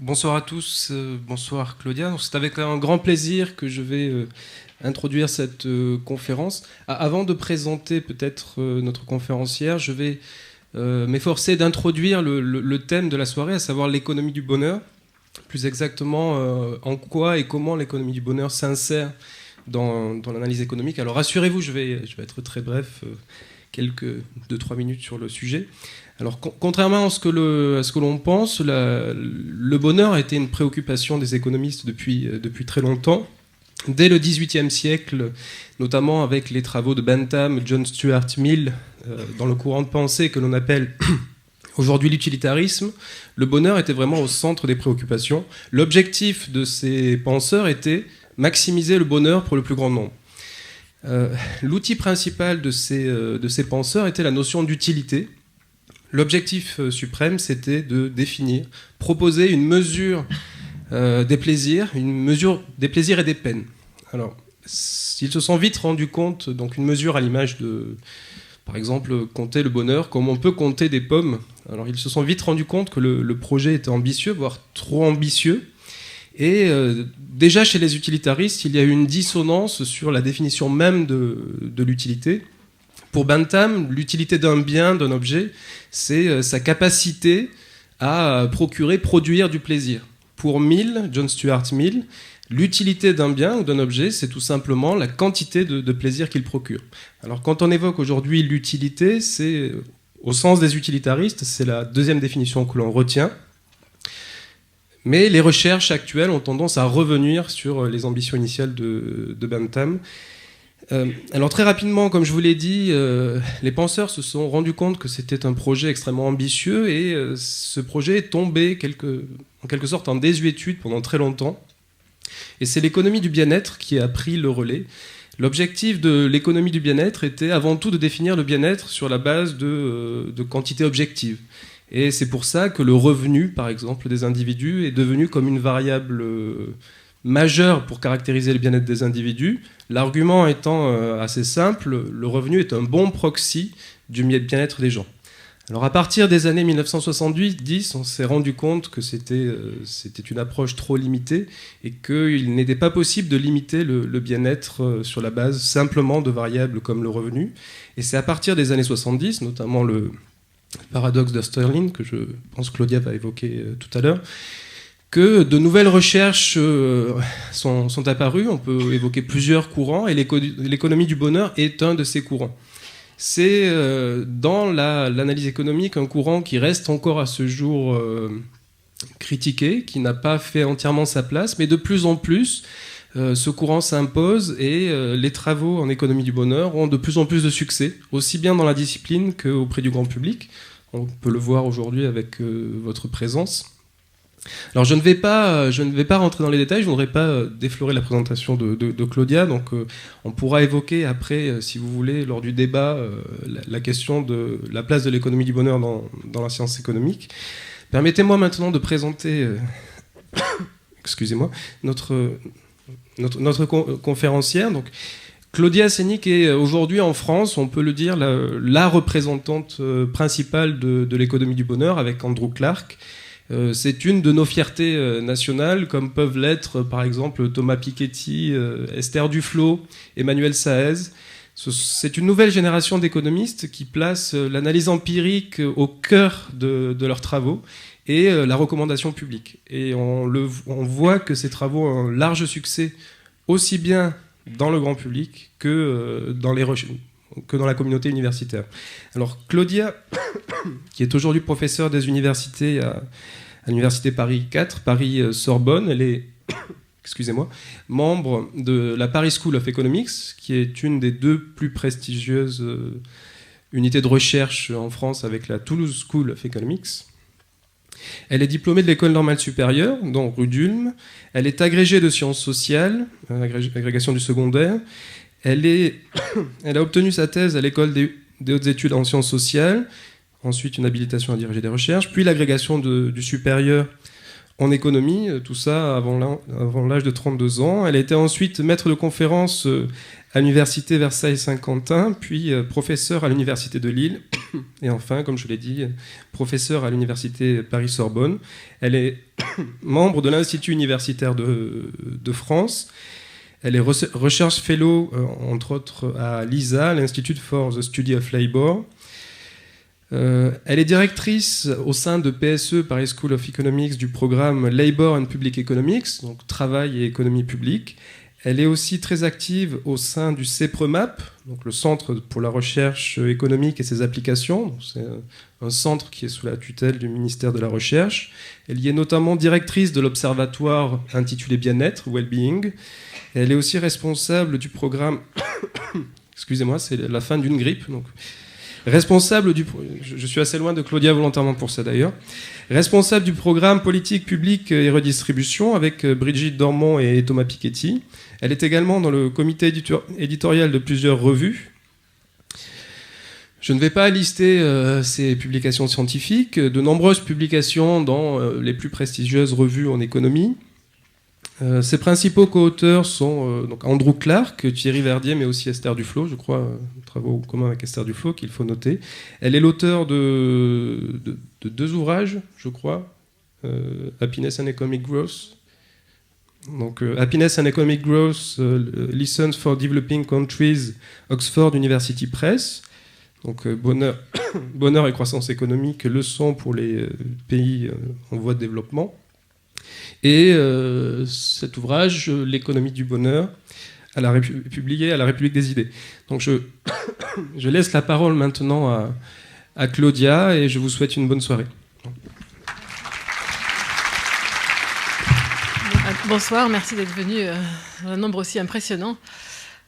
Bonsoir à tous, bonsoir Claudia. C'est avec un grand plaisir que je vais introduire cette conférence. Avant de présenter peut-être notre conférencière, je vais m'efforcer d'introduire le thème de la soirée, à savoir l'économie du bonheur. Plus exactement, en quoi et comment l'économie du bonheur s'insère dans l'analyse économique. Alors rassurez-vous, je vais être très bref, quelques 2-3 minutes sur le sujet. Alors, contrairement à ce que l'on pense, le bonheur a été une préoccupation des économistes depuis très longtemps. Dès le XVIIIe siècle, notamment avec les travaux de Bentham, John Stuart Mill, dans le courant de pensée que l'on appelle aujourd'hui l'utilitarisme, le bonheur était vraiment au centre des préoccupations. L'objectif de ces penseurs était maximiser le bonheur pour le plus grand nombre. L'outil principal de ces penseurs était la notion d'utilité. L'objectif suprême, c'était de définir, proposer une mesure des plaisirs, une mesure des plaisirs et des peines. Alors, ils se sont vite rendus compte, donc une mesure à l'image de, par exemple, compter le bonheur, comme on peut compter des pommes. Alors, ils se sont vite rendus compte que le projet était ambitieux, voire trop ambitieux. Et déjà chez les utilitaristes, il y a eu une dissonance sur la définition même de l'utilité. Pour Bentham, l'utilité d'un bien, d'un objet, c'est sa capacité à produire du plaisir. Pour Mill, John Stuart Mill, l'utilité d'un bien ou d'un objet, c'est tout simplement la quantité de plaisir qu'il procure. Alors quand on évoque aujourd'hui l'utilité, c'est, au sens des utilitaristes, c'est la deuxième définition que l'on retient. Mais les recherches actuelles ont tendance à revenir sur les ambitions initiales de Bentham. Alors très rapidement, comme je vous l'ai dit, les penseurs se sont rendus compte que c'était un projet extrêmement ambitieux et ce projet est tombé en quelque sorte en désuétude pendant très longtemps. Et c'est l'économie du bien-être qui a pris le relais. L'objectif de l'économie du bien-être était avant tout de définir le bien-être sur la base de quantités objectives. Et c'est pour ça que le revenu, par exemple, des individus est devenu comme une variable majeure pour caractériser le bien-être des individus. L'argument étant assez simple, le revenu est un bon proxy du bien-être des gens. Alors à partir des années 1970, on s'est rendu compte que c'était une approche trop limitée et qu'il n'était pas possible de limiter le bien-être sur la base simplement de variables comme le revenu. Et c'est à partir des années 70, notamment le paradoxe de Stirling, que je pense Claudia va évoquer tout à l'heure, que de nouvelles recherches sont apparues. On peut évoquer plusieurs courants, et l'économie du bonheur est un de ces courants. C'est dans l'analyse économique un courant qui reste encore à ce jour critiqué, qui n'a pas fait entièrement sa place, mais de plus en plus, ce courant s'impose et les travaux en économie du bonheur ont de plus en plus de succès, aussi bien dans la discipline qu'auprès du grand public. On peut le voir aujourd'hui avec votre présence. Alors je ne vais pas rentrer dans les détails, je ne voudrais pas déflorer la présentation de Claudia, donc on pourra évoquer après, si vous voulez, lors du débat, la question de la place de l'économie du bonheur dans la science économique. Permettez-moi maintenant de présenter excusez-moi, notre conférencière. Donc, Claudia Senik est aujourd'hui en France, on peut le dire, la représentante principale de l'économie du bonheur avec Andrew Clark. C'est une de nos fiertés nationales, comme peuvent l'être par exemple Thomas Piketty, Esther Duflo, Emmanuel Saez. C'est une nouvelle génération d'économistes qui place l'analyse empirique au cœur de leurs travaux et la recommandation publique. Et on voit que ces travaux ont un large succès aussi bien dans le grand public que dans la communauté universitaire. Alors Claudia, qui est aujourd'hui professeure des universités à l'université Paris 4, Paris-Sorbonne, elle est membre de la Paris School of Economics, qui est une des deux plus prestigieuses unités de recherche en France avec la Toulouse School of Economics. Elle est diplômée de l'École normale supérieure, donc rue d'Ulm. Elle est agrégée de sciences sociales, agrégation du secondaire. Elle a obtenu sa thèse à l'École des hautes études en sciences sociales, ensuite une habilitation à diriger des recherches, puis l'agrégation du supérieur en économie, tout ça avant l'âge de 32 ans. Elle a été ensuite maître de conférence à l'université Versailles-Saint-Quentin, puis professeure à l'université de Lille. Et enfin, comme je l'ai dit, professeure à l'université Paris-Sorbonne. Elle est membre de l'Institut universitaire de France. Elle est Research Fellow, entre autres, à l'ISA, l'Institute for the Study of Labour. Elle est directrice au sein de PSE, Paris School of Economics, du programme Labour and Public Economics, donc travail et économie publique. Elle est aussi très active au sein du CEPREMAP, donc le Centre pour la recherche économique et ses applications. C'est un centre qui est sous la tutelle du ministère de la Recherche. Elle y est notamment directrice de l'observatoire intitulé Bien-être, Wellbeing. Et elle est aussi responsable du programme... Excusez-moi, c'est la fin d'une grippe. Donc... Responsable du... Je suis assez loin de Claudia volontairement pour ça d'ailleurs. Responsable du programme politique publique et redistribution avec Brigitte Dormont et Thomas Piketty. Elle est également dans le comité éditorial de plusieurs revues. Je ne vais pas lister ses publications scientifiques, de nombreuses publications dans les plus prestigieuses revues en économie. Ses principaux co-auteurs sont donc Andrew Clark, Thierry Verdier, mais aussi Esther Duflo, je crois, travaux communs avec Esther Duflo, qu'il faut noter. Elle est l'auteur de 2 ouvrages, je crois, Happiness and Economic Growth. Donc, Happiness and Economic Growth, Lessons for Developing Countries, Oxford University Press. Donc, bonheur et croissance économique, leçons pour les pays en voie de développement. Et cet ouvrage, L'économie du bonheur, publié à la République des idées. Donc je laisse la parole maintenant à Claudia et je vous souhaite une bonne soirée. Bonsoir, merci d'être venu dans un nombre aussi impressionnant.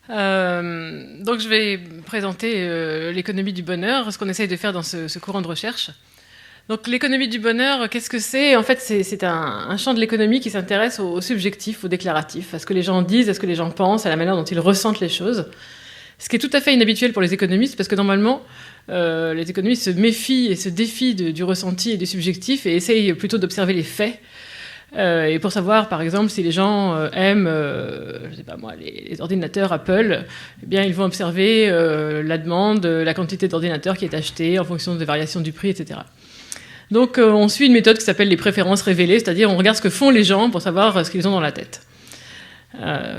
Donc je vais présenter l'économie du bonheur, ce qu'on essaye de faire dans ce courant de recherche. Donc l'économie du bonheur, qu'est-ce que c'est ? En fait, c'est un champ de l'économie qui s'intéresse au subjectif, au déclaratif, à ce que les gens disent, à ce que les gens pensent, à la manière dont ils ressentent les choses. Ce qui est tout à fait inhabituel pour les économistes, parce que normalement, les économistes se méfient et se défient du ressenti et du subjectif et essayent plutôt d'observer les faits. Et pour savoir, par exemple, si les gens aiment, je sais pas moi, les ordinateurs Apple, eh bien, ils vont observer la demande, la quantité d'ordinateurs qui est achetée en fonction des variations du prix, etc. Donc on suit une méthode qui s'appelle les préférences révélées, c'est-à-dire on regarde ce que font les gens pour savoir ce qu'ils ont dans la tête.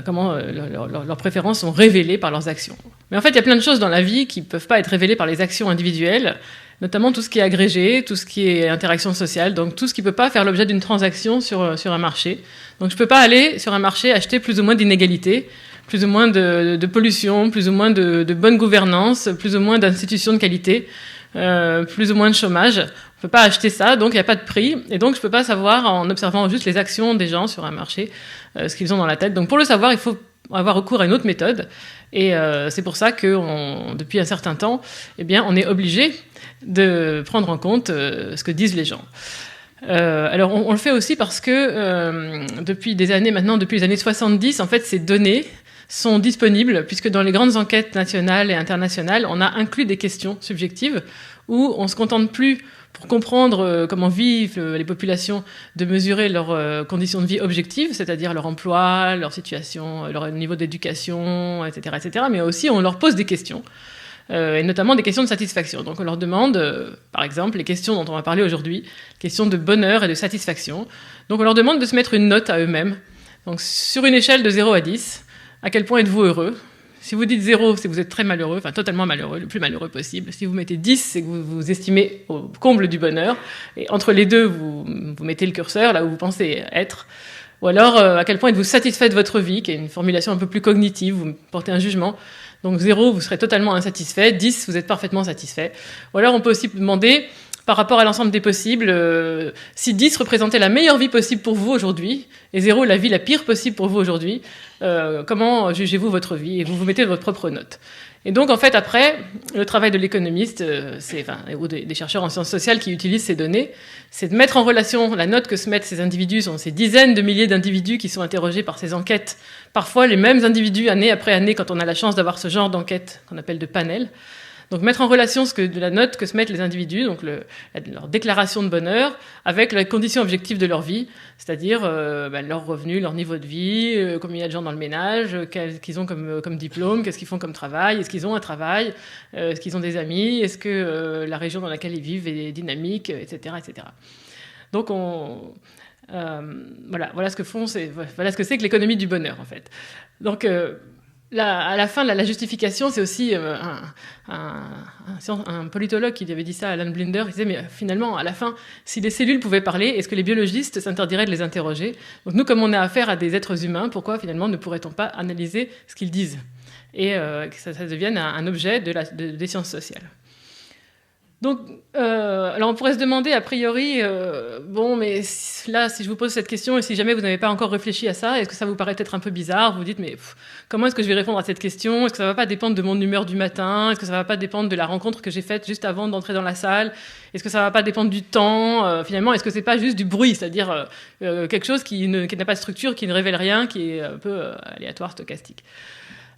Comment leurs préférences sont révélées par leurs actions. Mais en fait, il y a plein de choses dans la vie qui ne peuvent pas être révélées par les actions individuelles, notamment tout ce qui est agrégé, tout ce qui est interaction sociale, donc tout ce qui ne peut pas faire l'objet d'une transaction sur un marché. Donc je ne peux pas aller sur un marché acheter plus ou moins d'inégalités, plus ou moins de pollution, plus ou moins de bonne gouvernance, plus ou moins d'institutions de qualité, plus ou moins de chômage. On ne peut pas acheter ça, donc il n'y a pas de prix. Et donc je ne peux pas savoir, en observant juste les actions des gens sur un marché, ce qu'ils ont dans la tête. Donc pour le savoir, il faut avoir recours à une autre méthode. Et c'est pour ça que depuis un certain temps, eh bien, on est obligé de prendre en compte ce que disent les gens. Alors on le fait aussi parce que depuis des années maintenant, depuis les années 70, en fait, ces données sont disponibles, puisque dans les grandes enquêtes nationales et internationales, on a inclus des questions subjectives où on ne se contente plus, pour comprendre comment vivent les populations, de mesurer leurs conditions de vie objectives, c'est-à-dire leur emploi, leur situation, leur niveau d'éducation, etc., etc., mais aussi on leur pose des questions, et notamment des questions de satisfaction. Donc on leur demande, par exemple, les questions dont on va parler aujourd'hui, questions de bonheur et de satisfaction. Donc on leur demande de se mettre une note à eux-mêmes. Donc sur une échelle de 0 à 10, à quel point êtes-vous heureux ? Si vous dites 0, c'est que vous êtes très malheureux, enfin totalement malheureux, le plus malheureux possible. Si vous mettez 10, c'est que vous vous estimez au comble du bonheur. Et entre les deux, vous mettez le curseur là où vous pensez être. Ou alors, à quel point êtes-vous satisfait de votre vie, qui est une formulation un peu plus cognitive, vous portez un jugement. Donc 0, vous serez totalement insatisfait. 10, vous êtes parfaitement satisfait. Ou alors, on peut aussi demander, par rapport à l'ensemble des possibles, si 10 représentait la meilleure vie possible pour vous aujourd'hui, et 0, la vie la pire possible pour vous aujourd'hui, comment jugez-vous votre vie ? Et vous mettez votre propre note. Et donc, en fait, après, le travail de l'économiste, ou des chercheurs en sciences sociales qui utilisent ces données, c'est de mettre en relation la note que se mettent ces individus, sont ces dizaines de milliers d'individus qui sont interrogés par ces enquêtes, parfois les mêmes individus année après année, quand on a la chance d'avoir ce genre d'enquête qu'on appelle de panel. Donc mettre en relation de la note que se mettent les individus, donc leur déclaration de bonheur, avec les conditions objectives de leur vie, c'est-à-dire leurs revenus, leur niveau de vie, combien il y a de gens dans le ménage, qu'est-ce qu'ils ont comme diplôme, qu'est-ce qu'ils font comme travail, est-ce qu'ils ont un travail, est-ce qu'ils ont des amis, est-ce que la région dans laquelle ils vivent est dynamique, etc., etc. Donc voilà ce que voilà ce que c'est que l'économie du bonheur en fait. Donc à la fin, la justification, c'est aussi un politologue qui avait dit ça à Alan Blinder. Il disait, mais finalement, à la fin, si les cellules pouvaient parler, est-ce que les biologistes s'interdiraient de les interroger? Donc nous, comme on a affaire à des êtres humains, pourquoi finalement ne pourrait-on pas analyser ce qu'ils disent et que ça devienne un objet des sciences sociales? Donc, alors on pourrait se demander a priori, mais là, si je vous pose cette question et si jamais vous n'avez pas encore réfléchi à ça, est-ce que ça vous paraît peut-être un peu bizarre? Vous vous dites, mais comment est-ce que je vais répondre à cette question? Est-ce que ça ne va pas dépendre de mon humeur du matin? Est-ce que ça ne va pas dépendre de la rencontre que j'ai faite juste avant d'entrer dans la salle? Est-ce que ça ne va pas dépendre du temps? Finalement, est-ce que c'est pas juste du bruit, c'est-à-dire quelque chose qui n'a pas de structure, qui ne révèle rien, qui est un peu aléatoire, stochastique?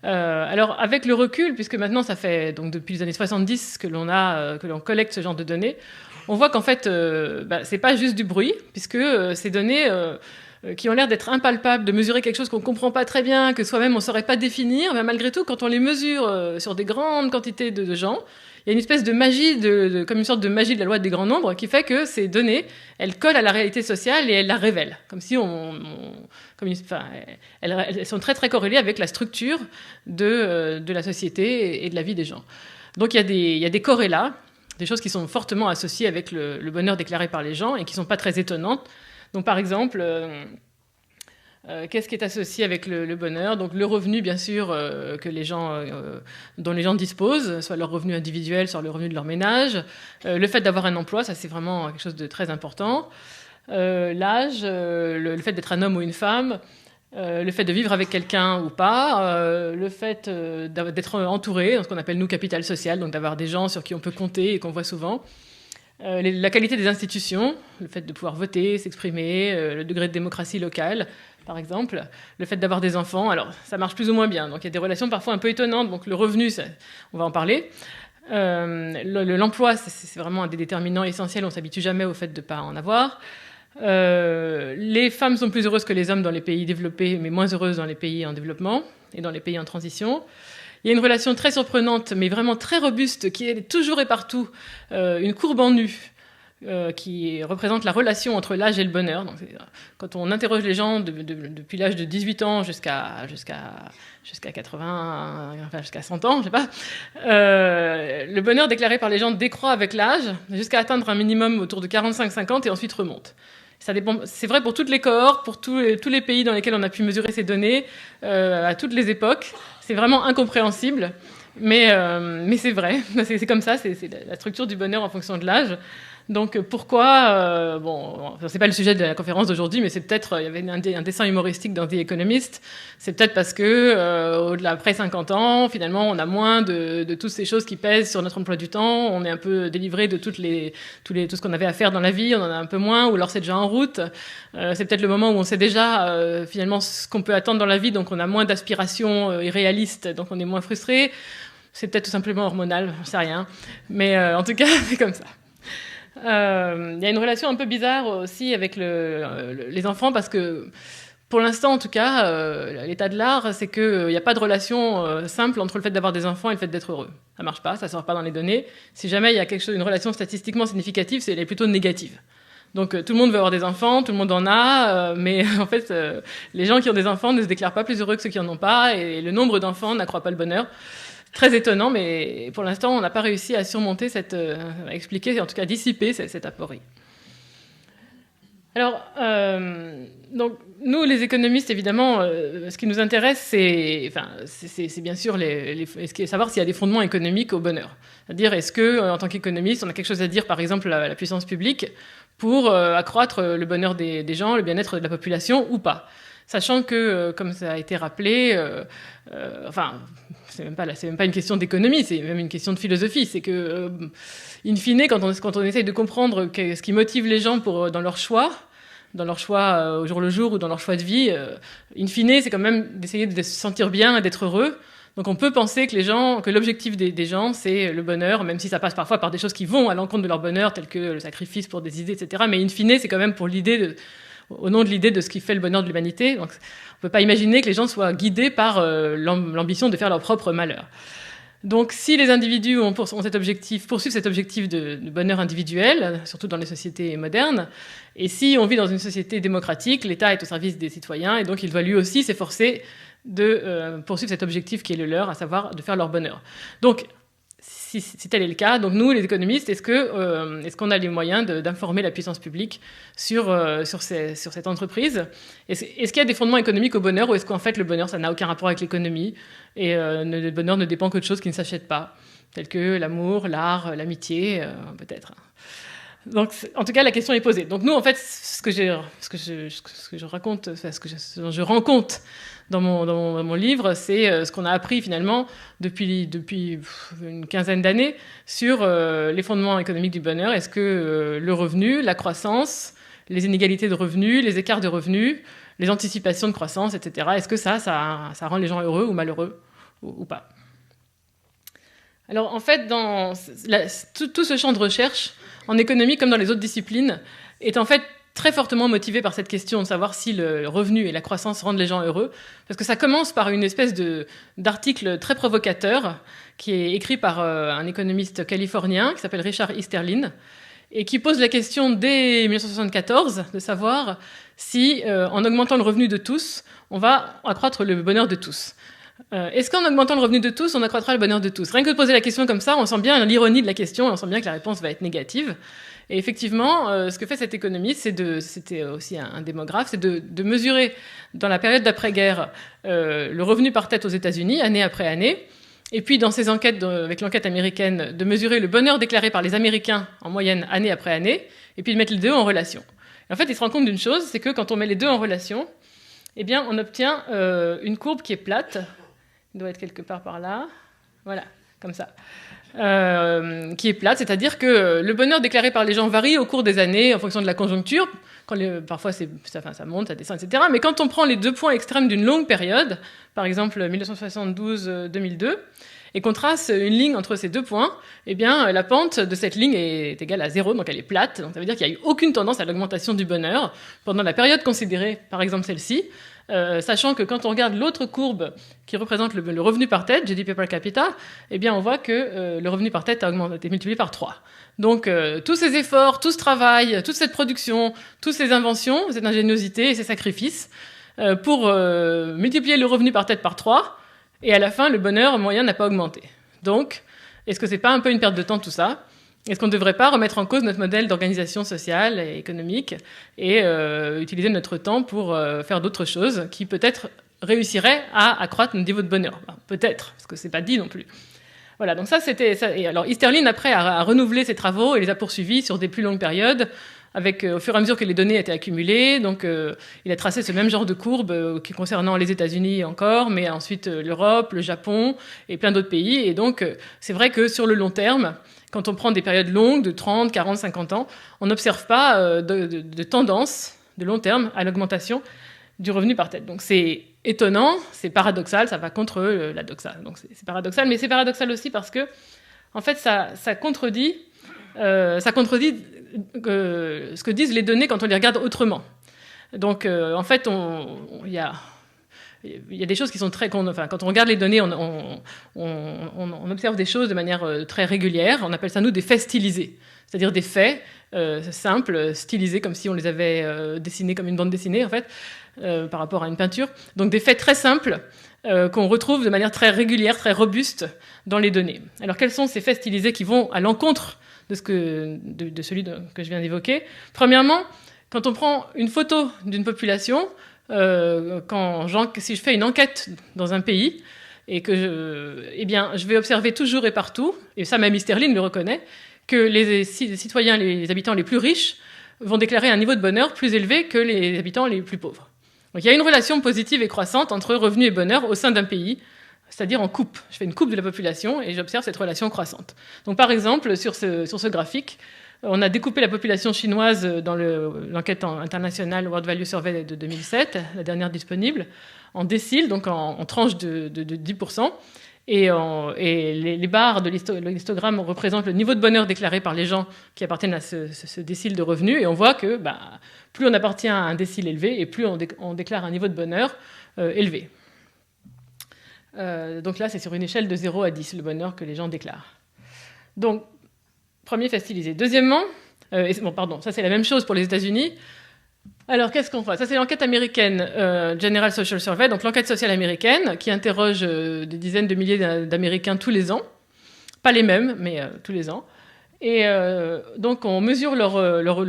Alors avec le recul, puisque maintenant ça fait donc depuis les années 70 que l'on collecte ce genre de données, on voit qu'en fait c'est pas juste du bruit, puisque ces données qui ont l'air d'être impalpables, de mesurer quelque chose qu'on comprend pas très bien, que soi-même on saurait pas définir, mais malgré tout quand on les mesure sur des grandes quantités de gens, il y a une espèce de magie, comme une sorte de magie de la loi des grands nombres, qui fait que ces données, elles collent à la réalité sociale et elles la révèlent. Comme si elles sont très très corrélées avec la structure de la société et de la vie des gens. Donc il y a des corrélats, des choses qui sont fortement associées avec le bonheur déclaré par les gens et qui ne sont pas très étonnantes. Donc par exemple... qu'est-ce qui est associé avec le bonheur? Donc le revenu, bien sûr, dont les gens disposent, soit leur revenu individuel, soit le revenu de leur ménage. Le fait d'avoir un emploi, ça c'est vraiment quelque chose de très important. L'âge, le fait d'être un homme ou une femme, le fait de vivre avec quelqu'un ou pas, le fait d'être entouré, dans ce qu'on appelle nous capital social, donc d'avoir des gens sur qui on peut compter et qu'on voit souvent. La qualité des institutions, le fait de pouvoir voter, s'exprimer, le degré de démocratie locale, par exemple, le fait d'avoir des enfants, alors ça marche plus ou moins bien, donc il y a des relations parfois un peu étonnantes, donc le revenu, on va en parler. L'emploi, c'est vraiment un des déterminants essentiels, on ne s'habitue jamais au fait de ne pas en avoir. Les femmes sont plus heureuses que les hommes dans les pays développés, mais moins heureuses dans les pays en développement et dans les pays en transition. Il y a une relation très surprenante, mais vraiment très robuste, qui est toujours et partout une courbe en U, qui représente la relation entre l'âge et le bonheur. Donc, quand on interroge les gens depuis l'âge de 18 ans jusqu'à 80, enfin jusqu'à 100 ans, je sais pas, le bonheur déclaré par les gens décroît avec l'âge, jusqu'à atteindre un minimum autour de 45-50 et ensuite remonte. Ça dépend, c'est vrai pour toutes les cohortes, pour tous les pays dans lesquels on a pu mesurer ces données, à toutes les époques. C'est vraiment incompréhensible, mais c'est vrai, c'est comme ça, c'est la structure du bonheur en fonction de l'âge. Donc pourquoi c'est pas le sujet de la conférence d'aujourd'hui, mais c'est peut-être, il y avait un dessin humoristique dans The Economist, c'est peut-être parce que au-delà, après 50 ans, finalement, on a moins de toutes ces choses qui pèsent sur notre emploi du temps, on est un peu délivré de tout ce qu'on avait à faire dans la vie, on en a un peu moins, ou alors c'est déjà en route. C'est peut-être le moment où on sait déjà finalement ce qu'on peut attendre dans la vie, donc on a moins d'aspirations irréalistes, donc on est moins frustré. C'est peut-être tout simplement hormonal, j'en sais rien. Mais en tout cas, c'est comme ça. Il y a une relation un peu bizarre aussi avec les enfants parce que, pour l'instant en tout cas, l'état de l'art, c'est qu'il n'y a pas de relation simple entre le fait d'avoir des enfants et le fait d'être heureux. Ça ne marche pas, ça ne sort pas dans les données. Si jamais il y a une relation statistiquement significative, elle est plutôt négative. Donc tout le monde veut avoir des enfants, tout le monde en a, mais en fait, les gens qui ont des enfants ne se déclarent pas plus heureux que ceux qui n'en ont pas, et le nombre d'enfants n'accroît pas le bonheur. Très étonnant, mais pour l'instant, on n'a pas réussi à surmonter à expliquer, en tout cas dissiper cette aporie. Alors, donc, nous, les économistes, évidemment, ce qui nous intéresse, c'est bien sûr savoir s'il y a des fondements économiques au bonheur. C'est-à-dire, est-ce que, en tant qu'économiste, on a quelque chose à dire, par exemple, à la puissance publique, pour accroître le bonheur des gens, le bien-être de la population, ou pas. Sachant que, comme ça a été rappelé, c'est même pas une question d'économie, c'est même une question de philosophie. C'est que, in fine, quand on essaye de comprendre ce qui motive les gens dans leur choix au jour le jour ou dans leur choix de vie, in fine, c'est quand même d'essayer de se sentir bien et d'être heureux. Donc on peut penser que l'objectif des gens, c'est le bonheur, même si ça passe parfois par des choses qui vont à l'encontre de leur bonheur, telles que le sacrifice pour des idées, etc. Mais in fine, c'est quand même au nom de l'idée de ce qui fait le bonheur de l'humanité. Donc on ne peut pas imaginer que les gens soient guidés par l'ambition de faire leur propre malheur. Donc si les individus poursuivent cet objectif de bonheur individuel, surtout dans les sociétés modernes, et si on vit dans une société démocratique, l'État est au service des citoyens, et donc il doit lui aussi s'efforcer de poursuivre cet objectif qui est le leur, à savoir de faire leur bonheur. Donc, si tel est le cas, donc nous, les économistes, est-ce qu'on a les moyens d'informer la puissance publique sur cette entreprise ? Est-ce qu'il y a des fondements économiques au bonheur, ou est-ce qu'en fait le bonheur, ça n'a aucun rapport avec l'économie, et le bonheur ne dépend que de choses qui ne s'achètent pas, telles que l'amour, l'art, l'amitié, peut-être. Donc, en tout cas, la question est posée. Donc nous, en fait, ce que je raconte, enfin, ce dont je rends compte dans mon livre, c'est ce qu'on a appris finalement depuis une quinzaine d'années sur les fondements économiques du bonheur. Est-ce que le revenu, la croissance, les inégalités de revenus, les écarts de revenus, les anticipations de croissance, etc., est-ce que ça rend les gens heureux ou malheureux ou pas ? Alors en fait, tout ce champ de recherche, en économie comme dans les autres disciplines, est en fait très fortement motivé par cette question de savoir si le revenu et la croissance rendent les gens heureux, parce que ça commence par une espèce d'article très provocateur qui est écrit par un économiste californien qui s'appelle Richard Easterlin, et qui pose la question dès 1974 de savoir si, en augmentant le revenu de tous, on va accroître le bonheur de tous. Est-ce qu'en augmentant le revenu de tous, on accroîtra le bonheur de tous ? Rien que de poser la question comme ça, on sent bien l'ironie de la question, et on sent bien que la réponse va être négative. Et effectivement, ce que fait cet économiste, c'était aussi un démographe, c'est de mesurer dans la période d'après-guerre le revenu par tête aux États-Unis, année après année, et puis dans ses enquêtes, avec l'enquête américaine, de mesurer le bonheur déclaré par les Américains en moyenne année après année, et puis de mettre les deux en relation. Et en fait, il se rend compte d'une chose, c'est que quand on met les deux en relation, eh bien, on obtient une courbe qui est plate. Il doit être quelque part par là. Voilà, comme ça. Qui est plate, c'est-à-dire que le bonheur déclaré par les gens varie au cours des années en fonction de la conjoncture. Parfois, ça monte, ça descend, etc. Mais quand on prend les deux points extrêmes d'une longue période, par exemple 1972-2002, et qu'on trace une ligne entre ces deux points, eh bien, la pente de cette ligne est égale à 0, donc elle est plate. Donc ça veut dire qu'il n'y a eu aucune tendance à l'augmentation du bonheur pendant la période considérée, par exemple celle-ci, sachant que quand on regarde l'autre courbe qui représente le revenu par tête, GDP per capita, eh bien, on voit que le revenu par tête a été multiplié par 3. Donc, tous ces efforts, tout ce travail, toute cette production, toutes ces inventions, cette ingéniosité et ces sacrifices pour multiplier le revenu par tête par 3, et à la fin, le bonheur moyen n'a pas augmenté. Donc, est-ce que c'est pas un peu une perte de temps tout ça ? Est-ce qu'on ne devrait pas remettre en cause notre modèle d'organisation sociale et économique et utiliser notre temps pour faire d'autres choses qui peut-être réussiraient à accroître notre niveau de bonheur ? Peut-être, parce que c'est pas dit non plus. Voilà, donc ça c'était ça. Et alors Easterlin après a renouvelé ses travaux et les a poursuivis sur des plus longues périodes, avec au fur et à mesure que les données étaient accumulées. Donc il a tracé ce même genre de courbe qui concernant les États-Unis encore, mais ensuite l'Europe, le Japon et plein d'autres pays. Et donc c'est vrai que sur le long terme, quand on prend des périodes longues de 30, 40, 50 ans, on n'observe pas de tendance de long terme à l'augmentation du revenu par tête. Donc c'est étonnant, c'est paradoxal, ça va contre la doxa. Donc c'est paradoxal, mais c'est paradoxal aussi parce que en fait ça contredit ce que disent les données quand on les regarde autrement. Donc en fait il y a des choses qui sont très... quand on regarde les données, on observe des choses de manière très régulière. On appelle ça, nous, des faits stylisés. C'est-à-dire des faits simples, stylisés, comme si on les avait dessinés comme une bande dessinée, en fait, par rapport à une peinture. Donc des faits très simples qu'on retrouve de manière très régulière, très robuste dans les données. Alors quels sont ces faits stylisés qui vont à l'encontre de celui que je viens d'évoquer ? Premièrement, quand on prend une photo d'une population... si je fais une enquête dans un pays et que je vais observer toujours et partout, et ça même Easterlin le reconnaît, que les citoyens, les habitants les plus riches vont déclarer un niveau de bonheur plus élevé que les habitants les plus pauvres. Donc il y a une relation positive et croissante entre revenu et bonheur au sein d'un pays, c'est-à-dire en coupe. Je fais une coupe de la population et j'observe cette relation croissante. Donc par exemple, sur ce graphique, on a découpé la population chinoise dans l'enquête internationale World Value Survey de 2007, la dernière disponible, en déciles, donc en tranches de 10%. Et les barres de l'histogramme représentent le niveau de bonheur déclaré par les gens qui appartiennent à ce décile de revenus. Et on voit que plus on appartient à un décile élevé et plus on déclare un niveau de bonheur élevé. Donc là, c'est sur une échelle de 0 à 10, le bonheur que les gens déclarent. Donc, premier, facilisé. Deuxièmement, ça c'est la même chose pour les États-Unis. Alors, qu'est-ce qu'on fait ? Ça, c'est l'enquête américaine General Social Survey, donc l'enquête sociale américaine, qui interroge des dizaines de milliers d'Américains tous les ans. Pas les mêmes, mais tous les ans. Et donc, on mesure le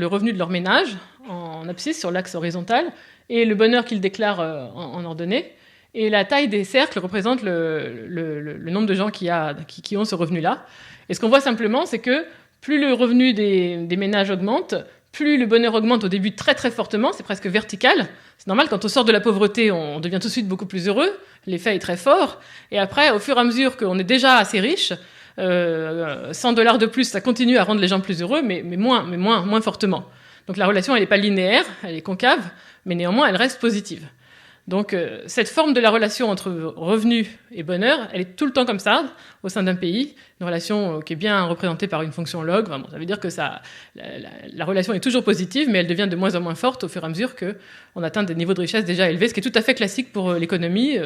revenu de leur ménage en abscisse, sur l'axe horizontal, et le bonheur qu'ils déclarent en ordonnée. Et la taille des cercles représente le nombre de gens qui ont ce revenu-là. Et ce qu'on voit simplement, c'est que plus le revenu des ménages augmente, plus le bonheur augmente au début très très fortement, c'est presque vertical. C'est normal, quand on sort de la pauvreté, on devient tout de suite beaucoup plus heureux, l'effet est très fort. Et après, au fur et à mesure qu'on est déjà assez riche, $100 de plus, ça continue à rendre les gens plus heureux, mais moins fortement. Donc la relation, elle n'est pas linéaire, elle est concave, mais néanmoins, elle reste positive. Donc cette forme de la relation entre revenu et bonheur, elle est tout le temps comme ça au sein d'un pays, une relation qui est bien représentée par une fonction log. Enfin, ça veut dire que la relation est toujours positive, mais elle devient de moins en moins forte au fur et à mesure qu'on atteint des niveaux de richesse déjà élevés, ce qui est tout à fait classique pour l'économie.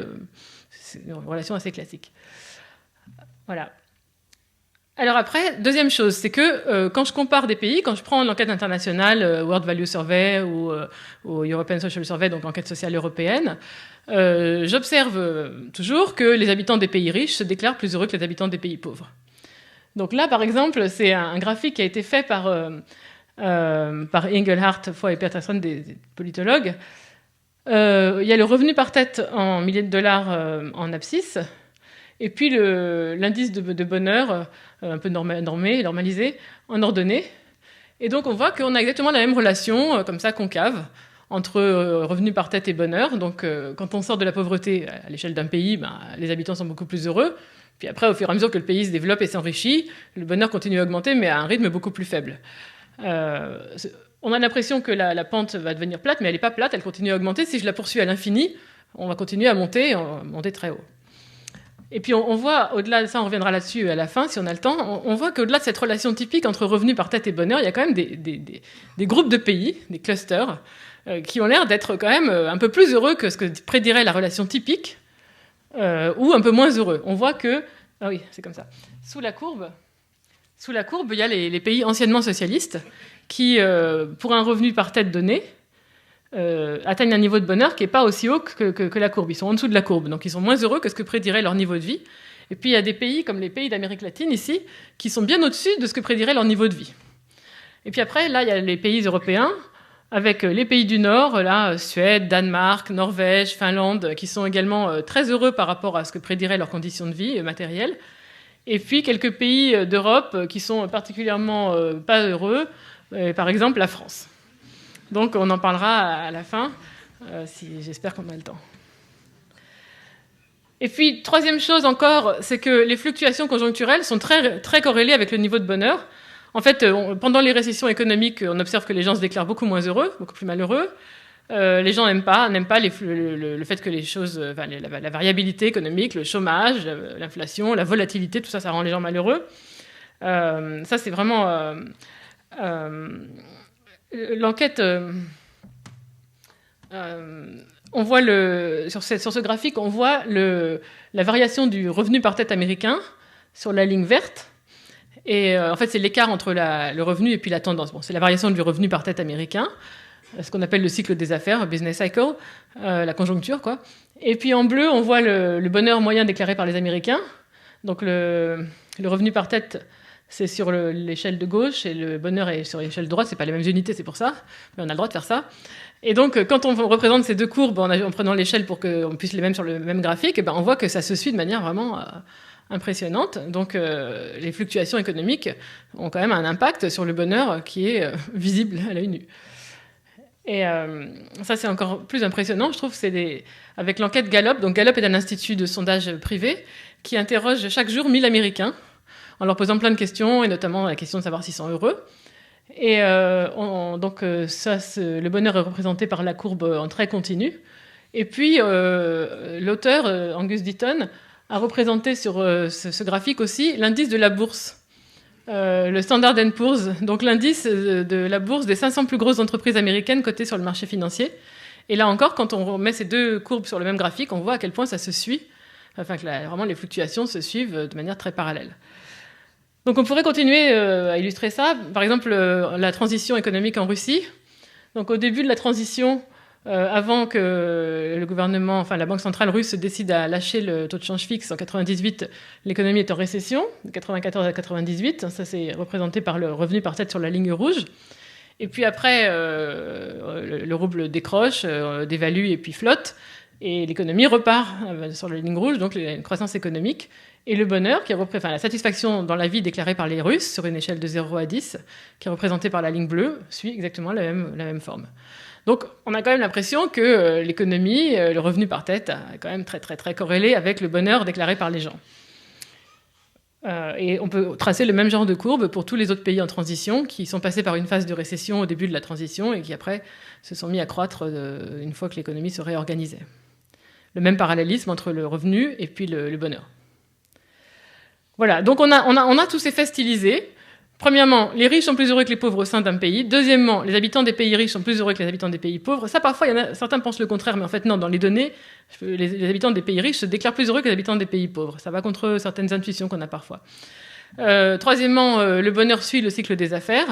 C'est une relation assez classique. Voilà. Alors après, deuxième chose, c'est que quand je compare des pays, quand je prends l'enquête internationale, World Value Survey ou European Social Survey, donc l'enquête sociale européenne, j'observe toujours que les habitants des pays riches se déclarent plus heureux que les habitants des pays pauvres. Donc là, par exemple, c'est un graphique qui a été fait par Engelhardt, Foy et Peterson, des politologues. Il y a le revenu par tête en milliers de dollars en abscisse, et puis l'indice de bonheur un peu normalisé, en ordonnée. Et donc on voit qu'on a exactement la même relation, comme ça, concave, entre revenu par tête et bonheur. Donc quand on sort de la pauvreté à l'échelle d'un pays, les habitants sont beaucoup plus heureux. Puis après, au fur et à mesure que le pays se développe et s'enrichit, le bonheur continue à augmenter, mais à un rythme beaucoup plus faible. On a l'impression que la pente va devenir plate, mais elle n'est pas plate, elle continue à augmenter. Si je la poursuis à l'infini, on va continuer à monter très haut. Et puis on voit, au-delà de ça, on reviendra là-dessus à la fin, si on a le temps, on voit qu'au-delà de cette relation typique entre revenu par tête et bonheur, il y a quand même des groupes de pays, des clusters, qui ont l'air d'être quand même un peu plus heureux que ce que prédirait la relation typique, ou un peu moins heureux. On voit que... Ah oui, c'est comme ça. Sous la courbe, il y a les pays anciennement socialistes qui, pour un revenu par tête donné, atteignent un niveau de bonheur qui n'est pas aussi haut que la courbe. Ils sont en dessous de la courbe, donc ils sont moins heureux que ce que prédirait leur niveau de vie. Et puis il y a des pays, comme les pays d'Amérique latine ici, qui sont bien au-dessus de ce que prédirait leur niveau de vie. Et puis après, là, il y a les pays européens, avec les pays du Nord, là, Suède, Danemark, Norvège, Finlande, qui sont également très heureux par rapport à ce que prédiraient leurs conditions de vie matérielles. Et puis quelques pays d'Europe qui sont particulièrement pas heureux, par exemple la France. Donc on en parlera à la fin, j'espère qu'on a le temps. Et puis, troisième chose encore, c'est que les fluctuations conjoncturelles sont très, très corrélées avec le niveau de bonheur. En fait, pendant les récessions économiques, on observe que les gens se déclarent beaucoup moins heureux, beaucoup plus malheureux. Les gens n'aiment pas le fait que les choses, la variabilité économique, le chômage, l'inflation, la volatilité, tout ça, ça rend les gens malheureux. Ça, c'est vraiment... l'enquête, on voit sur ce graphique, on voit la variation du revenu par tête américain sur la ligne verte. Et en fait, c'est l'écart entre le revenu et puis la tendance. Bon, c'est la variation du revenu par tête américain, ce qu'on appelle le cycle des affaires, business cycle, la conjoncture, quoi. Et puis en bleu, on voit le bonheur moyen déclaré par les Américains. Donc le revenu par tête, c'est sur l'échelle de gauche, et le bonheur est sur l'échelle de droite. C'est pas les mêmes unités, c'est pour ça, mais on a le droit de faire ça. Et donc, quand on représente ces deux courbes en prenant l'échelle pour qu'on puisse les mettre sur le même graphique, on voit que ça se suit de manière vraiment impressionnante. Donc, les fluctuations économiques ont quand même un impact sur le bonheur qui est visible à l'œil nu. Et ça, c'est encore plus impressionnant, je trouve, avec l'enquête Gallup. Donc, Gallup est un institut de sondage privé qui interroge chaque jour 1000 Américains en leur posant plein de questions, et notamment la question de savoir s'ils sont heureux. Et le bonheur est représenté par la courbe en trait continu. Et puis, l'auteur, Angus Deaton, à représenter sur ce graphique aussi l'indice de la bourse. Le Standard & Poor's, donc l'indice de la bourse des 500 plus grosses entreprises américaines cotées sur le marché financier. Et là encore, quand on met ces deux courbes sur le même graphique, on voit à quel point ça se suit, enfin que vraiment les fluctuations se suivent de manière très parallèle. Donc on pourrait continuer à illustrer ça. Par exemple, la transition économique en Russie. Donc au début de la transition, avant que le gouvernement, enfin la Banque centrale russe se décide à lâcher le taux de change fixe en 98, l'économie est en récession, de 94 à 98. Ça c'est représenté par le revenu par tête sur la ligne rouge. Et puis après, le rouble décroche, dévalue et puis flotte. Et l'économie repart sur la ligne rouge, donc une croissance économique. Et le bonheur, la satisfaction dans la vie déclarée par les Russes sur une échelle de 0 à 10, qui est représentée par la ligne bleue, suit exactement la même forme. Donc on a quand même l'impression que l'économie, le revenu par tête, est quand même très très très corrélé avec le bonheur déclaré par les gens. Et on peut tracer le même genre de courbe pour tous les autres pays en transition qui sont passés par une phase de récession au début de la transition et qui après se sont mis à croître une fois que l'économie se réorganisait. Le même parallélisme entre le revenu et puis le bonheur. Voilà, donc on a tous ces faits stylisés. Premièrement, les riches sont plus heureux que les pauvres au sein d'un pays. Deuxièmement, les habitants des pays riches sont plus heureux que les habitants des pays pauvres. Ça, parfois, certains pensent le contraire, mais en fait, non, dans les données, les habitants des pays riches se déclarent plus heureux que les habitants des pays pauvres. Ça va contre certaines intuitions qu'on a parfois. Troisièmement, le bonheur suit le cycle des affaires.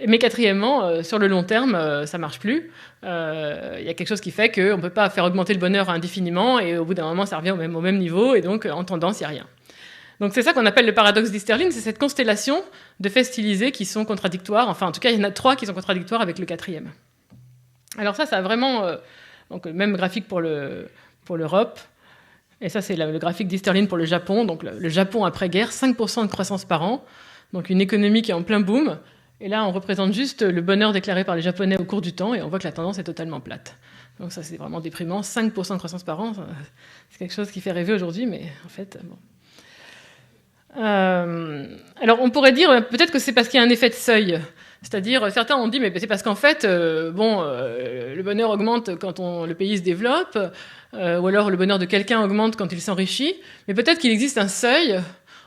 Mais quatrièmement, sur le long terme, ça marche plus. Il y a quelque chose qui fait qu'on ne peut pas faire augmenter le bonheur indéfiniment, et au bout d'un moment, ça revient au même niveau, et donc, en tendance, il n'y a rien. Donc c'est ça qu'on appelle le paradoxe d'Easterlin, c'est cette constellation de faits stylisés qui sont contradictoires. Enfin, en tout cas, il y en a 3 qui sont contradictoires avec le 4e. Alors ça a vraiment... donc le même graphique pour l'Europe. Et ça, c'est le graphique d'Easterlin pour le Japon. Donc le Japon après-guerre, 5% de croissance par an. Donc une économie qui est en plein boom. Et là, on représente juste le bonheur déclaré par les Japonais au cours du temps. Et on voit que la tendance est totalement plate. Donc ça, c'est vraiment déprimant. 5% de croissance par an, c'est quelque chose qui fait rêver aujourd'hui. Mais en fait, bon... alors on pourrait dire peut-être que c'est parce qu'il y a un effet de seuil, c'est-à-dire certains ont dit mais c'est parce qu'en fait le bonheur augmente quand le pays se développe, ou alors le bonheur de quelqu'un augmente quand il s'enrichit, mais peut-être qu'il existe un seuil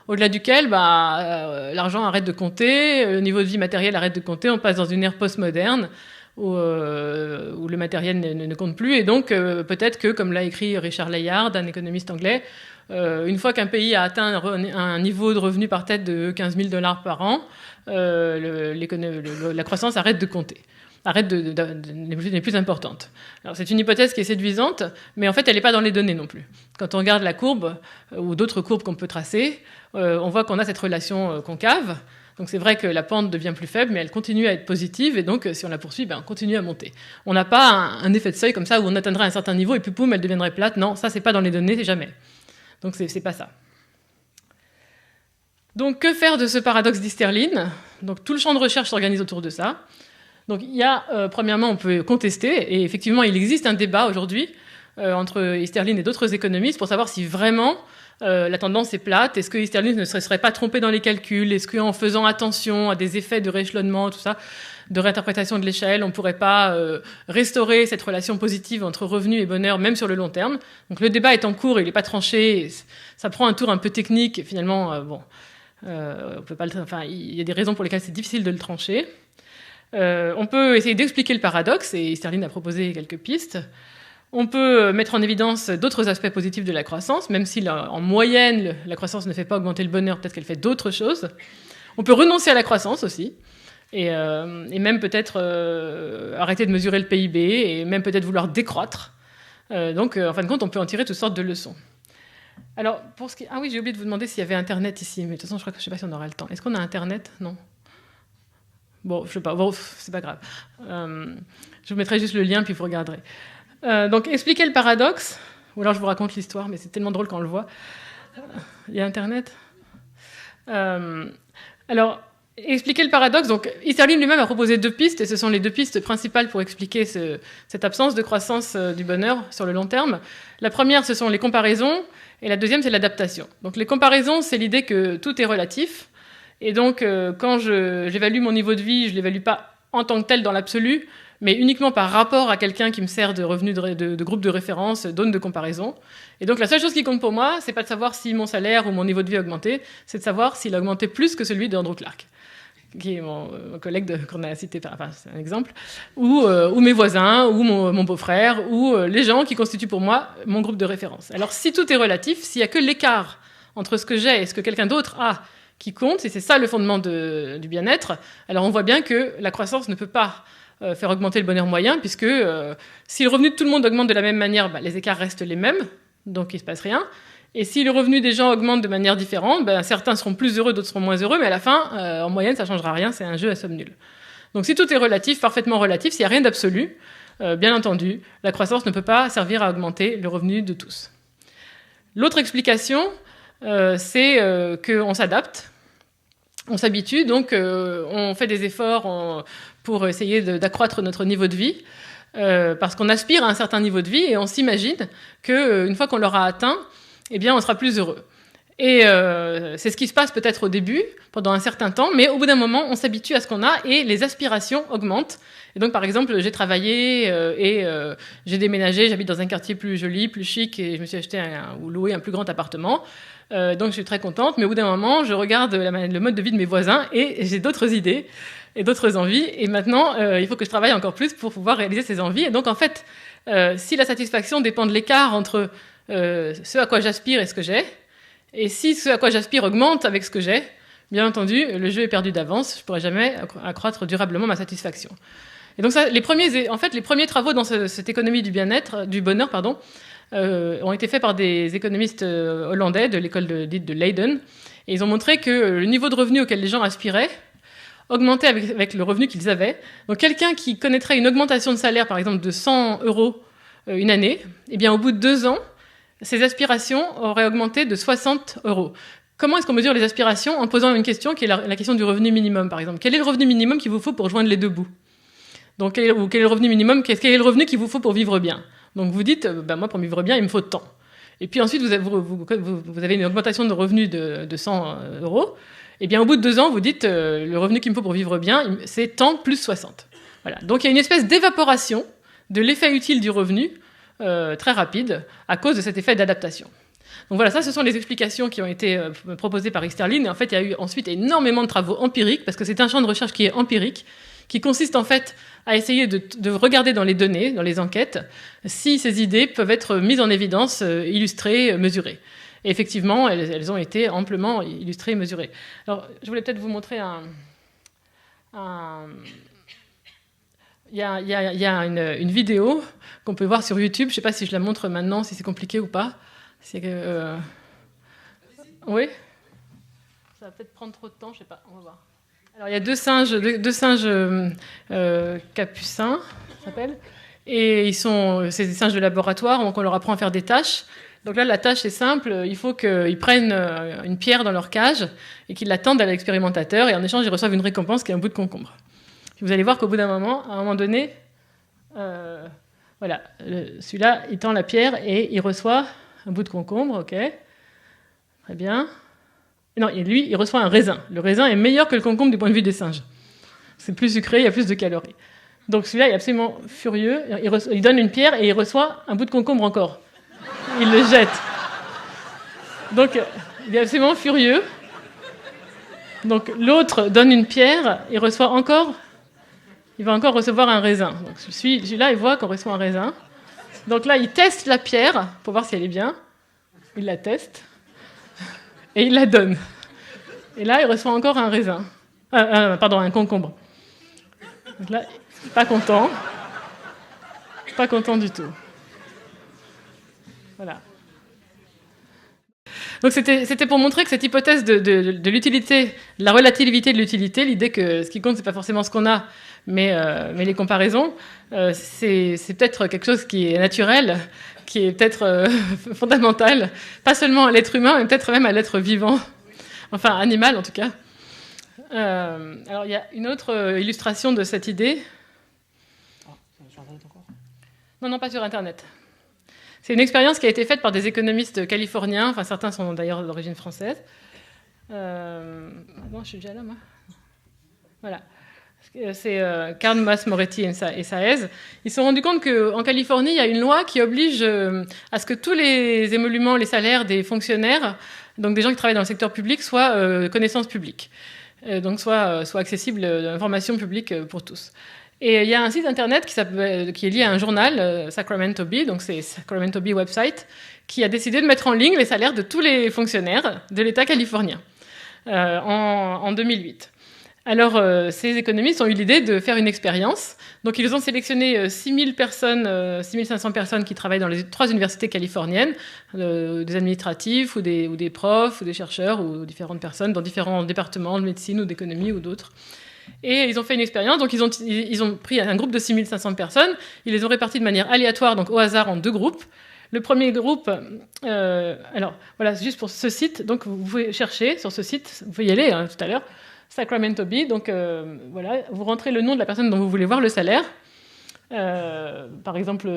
au-delà duquel l'argent arrête de compter, le niveau de vie matériel arrête de compter, on passe dans une ère postmoderne où le matériel ne compte plus, et donc peut-être que, comme l'a écrit Richard Layard, un économiste anglais, une fois qu'un pays a atteint un niveau de revenu par tête de 15 000 $ par an, la croissance arrête de compter, n'est plus importante. Alors c'est une hypothèse qui est séduisante, mais en fait elle n'est pas dans les données non plus. Quand on regarde la courbe, ou d'autres courbes qu'on peut tracer, on voit qu'on a cette relation concave. Donc c'est vrai que la pente devient plus faible, mais elle continue à être positive, et donc si on la poursuit, on continue à monter. On n'a pas un effet de seuil comme ça, où on atteindrait un certain niveau, et puis poum, elle deviendrait plate. Non, ça c'est pas dans les données, c'est jamais. Donc c'est pas ça. Donc que faire de ce paradoxe d'Easterlin ? Donc tout le champ de recherche s'organise autour de ça. Donc il y a, premièrement, on peut contester, et effectivement il existe un débat aujourd'hui entre Easterlin et d'autres économistes pour savoir si vraiment la tendance est plate. Est-ce que Easterlin ne se serait pas trompé dans les calculs ? Est-ce qu'en faisant attention à des effets de rééchelonnement, tout ça, de réinterprétation de l'échelle, on ne pourrait pas restaurer cette relation positive entre revenu et bonheur, même sur le long terme ? Donc le débat est en cours, il n'est pas tranché, ça prend un tour un peu technique, et finalement, on peut pas il y a des raisons pour lesquelles c'est difficile de le trancher. On peut essayer d'expliquer le paradoxe, et Easterlin a proposé quelques pistes. On peut mettre en évidence d'autres aspects positifs de la croissance, même si en moyenne, la croissance ne fait pas augmenter le bonheur, peut-être qu'elle fait d'autres choses. On peut renoncer à la croissance aussi, et même peut-être arrêter de mesurer le PIB, et même peut-être vouloir décroître. Donc, en fin de compte, on peut en tirer toutes sortes de leçons. Alors, pour ce qui... Ah oui, j'ai oublié de vous demander s'il y avait Internet ici, mais de toute façon, je ne sais pas si on aura le temps. Est-ce qu'on a Internet ? Non. Bon, je sais pas. Bon, c'est pas grave. Je vous mettrai juste le lien, puis vous regarderez. Donc, expliquer le paradoxe, ou alors je vous raconte l'histoire, mais c'est tellement drôle quand on le voit. Il y a Internet. Alors, expliquer le paradoxe. Donc, Easterlin lui-même a proposé 2 pistes, et ce sont les 2 pistes principales pour expliquer cette absence de croissance du bonheur sur le long terme. La première, ce sont les comparaisons, et la deuxième, c'est l'adaptation. Donc, les comparaisons, c'est l'idée que tout est relatif, et donc, quand j'évalue mon niveau de vie, je ne l'évalue pas en tant que tel dans l'absolu, mais uniquement par rapport à quelqu'un qui me sert de revenu de groupe de référence, d'aune de comparaison. Et donc la seule chose qui compte pour moi, c'est pas de savoir si mon salaire ou mon niveau de vie a augmenté, c'est de savoir s'il a augmenté plus que celui d'Andrew Clark, qui est mon collègue qu'on a cité, enfin c'est un exemple, ou mes voisins, ou mon beau-frère, ou les gens qui constituent pour moi mon groupe de référence. Alors si tout est relatif, s'il n'y a que l'écart entre ce que j'ai et ce que quelqu'un d'autre a qui compte, et c'est ça le fondement du bien-être, alors on voit bien que la croissance ne peut pas faire augmenter le bonheur moyen, puisque si le revenu de tout le monde augmente de la même manière, les écarts restent les mêmes, donc il ne se passe rien. Et si le revenu des gens augmente de manière différente, certains seront plus heureux, d'autres seront moins heureux, mais à la fin, en moyenne, ça ne changera rien, c'est un jeu à somme nulle. Donc si tout est relatif, parfaitement relatif, s'il n'y a rien d'absolu, bien entendu, la croissance ne peut pas servir à augmenter le revenu de tous. L'autre explication, c'est qu'on s'adapte, on s'habitue, donc on fait des efforts pour essayer d'accroître notre niveau de vie, parce qu'on aspire à un certain niveau de vie et on s'imagine qu'une fois qu'on l'aura atteint, eh bien, on sera plus heureux. Et c'est ce qui se passe peut-être au début, pendant un certain temps, mais au bout d'un moment, on s'habitue à ce qu'on a et les aspirations augmentent. Et donc, par exemple, j'ai travaillé et j'ai déménagé, j'habite dans un quartier plus joli, plus chic, et je me suis acheté ou loué un plus grand appartement. Donc, je suis très contente, mais au bout d'un moment, je regarde le mode de vie de mes voisins et j'ai d'autres idées et d'autres envies. Et maintenant, il faut que je travaille encore plus pour pouvoir réaliser ces envies. Et donc, en fait, si la satisfaction dépend de l'écart entre ce à quoi j'aspire et ce que j'ai, et si ce à quoi j'aspire augmente avec ce que j'ai, bien entendu, le jeu est perdu d'avance, je ne pourrai jamais accroître durablement ma satisfaction. Et donc ça, les premiers travaux dans cette économie du bien-être, du bonheur, ont été faits par des économistes hollandais de l'école dite de Leiden, et ils ont montré que le niveau de revenu auquel les gens aspiraient augmentait avec le revenu qu'ils avaient. Donc quelqu'un qui connaîtrait une augmentation de salaire, par exemple, de 100 € une année, eh bien au bout de 2 ans, ses aspirations auraient augmenté de 60 €. Comment est-ce qu'on mesure les aspirations? En posant une question qui est la question du revenu minimum, par exemple. Quel est le revenu minimum qu'il vous faut pour joindre les deux bouts? Donc, quel est le revenu minimum? Quel est le revenu qu'il vous faut pour vivre bien? Donc, vous dites, moi, pour vivre bien, il me faut tant. Et puis ensuite, vous avez une augmentation de revenus de 100 €. Et bien, au bout de 2 ans, vous dites, le revenu qu'il me faut pour vivre bien, c'est tant plus 60. Voilà. Donc, il y a une espèce d'évaporation de l'effet utile du revenu, très rapide, à cause de cet effet d'adaptation. Donc voilà, ça, ce sont les explications qui ont été proposées par Easterlin. Et en fait, il y a eu ensuite énormément de travaux empiriques, parce que c'est un champ de recherche qui est empirique, qui consiste en fait à essayer de regarder dans les données, dans les enquêtes, si ces idées peuvent être mises en évidence, illustrées, mesurées. Et effectivement, elles ont été amplement illustrées et mesurées. Alors, je voulais peut-être vous montrer il y a une vidéo qu'on peut voir sur YouTube. Je ne sais pas si je la montre maintenant, si c'est compliqué ou pas. Oui. Ça va peut-être prendre trop de temps, je ne sais pas. On va voir. Alors, il y a deux singes capucins, ça s'appelle. Et c'est des singes de laboratoire, donc on leur apprend à faire des tâches. Donc là, la tâche est simple. Il faut qu'ils prennent une pierre dans leur cage et qu'ils la tendent à l'expérimentateur. Et en échange, ils reçoivent une récompense qui est un bout de concombre. Vous allez voir qu'au bout d'un moment, à un moment donné, voilà, celui-là, il tend la pierre et il reçoit un bout de concombre, ok, très bien. Non, et lui, il reçoit un raisin. Le raisin est meilleur que le concombre du point de vue des singes. C'est plus sucré, il y a plus de calories. Donc celui-là, il est absolument furieux. Il donne une pierre et il reçoit un bout de concombre encore. Il le jette. Donc, il est absolument furieux. Donc l'autre donne une pierre, il reçoit encore... Il va encore recevoir un raisin. Donc celui-là, il voit qu'on reçoit un raisin. Donc là, il teste la pierre pour voir si elle est bien. Il la teste. Et il la donne. Et là, il reçoit encore un raisin. Un concombre. Donc là, pas content. Pas content du tout. Voilà. Donc c'était pour montrer que cette hypothèse de l'utilité, de la relativité de l'utilité, l'idée que ce qui compte, c'est pas forcément ce qu'on a, mais les comparaisons, c'est peut-être quelque chose qui est naturel, qui est peut-être fondamental, pas seulement à l'être humain, mais peut-être même à l'être vivant, enfin animal en tout cas. Alors il y a une autre illustration de cette idée. Non, pas sur Internet. C'est une expérience qui a été faite par des économistes californiens, enfin certains sont d'ailleurs d'origine française. Non, je suis déjà là, moi. Voilà. c'est Carl Mas Moretti et Saez. Ils se sont rendus compte qu'en Californie, il y a une loi qui oblige à ce que tous les émoluments, les salaires des fonctionnaires, donc des gens qui travaillent dans le secteur public, soient connaissance publique. Donc soit accessible d'informations publiques pour tous. Et il y a un site internet qui est lié à un journal, Sacramento Bee, donc c'est Sacramento Bee website, qui a décidé de mettre en ligne les salaires de tous les fonctionnaires de l'État californien en 2008. Alors, ces économistes ont eu l'idée de faire une expérience. Donc, ils ont sélectionné 6000 personnes, 6500 personnes qui travaillent dans les 3 universités californiennes, des administratifs ou des profs ou des chercheurs ou différentes personnes dans différents départements de médecine ou d'économie ou d'autres. Et ils ont fait une expérience. Donc, ils ont pris un groupe de 6500 personnes. Ils les ont répartis de manière aléatoire, donc au hasard, en 2 groupes. Le premier groupe, alors voilà, c'est juste pour ce site. Donc, vous pouvez chercher sur ce site, vous pouvez y aller tout à l'heure. Sacramento Bee, donc voilà, vous rentrez le nom de la personne dont vous voulez voir le salaire, par exemple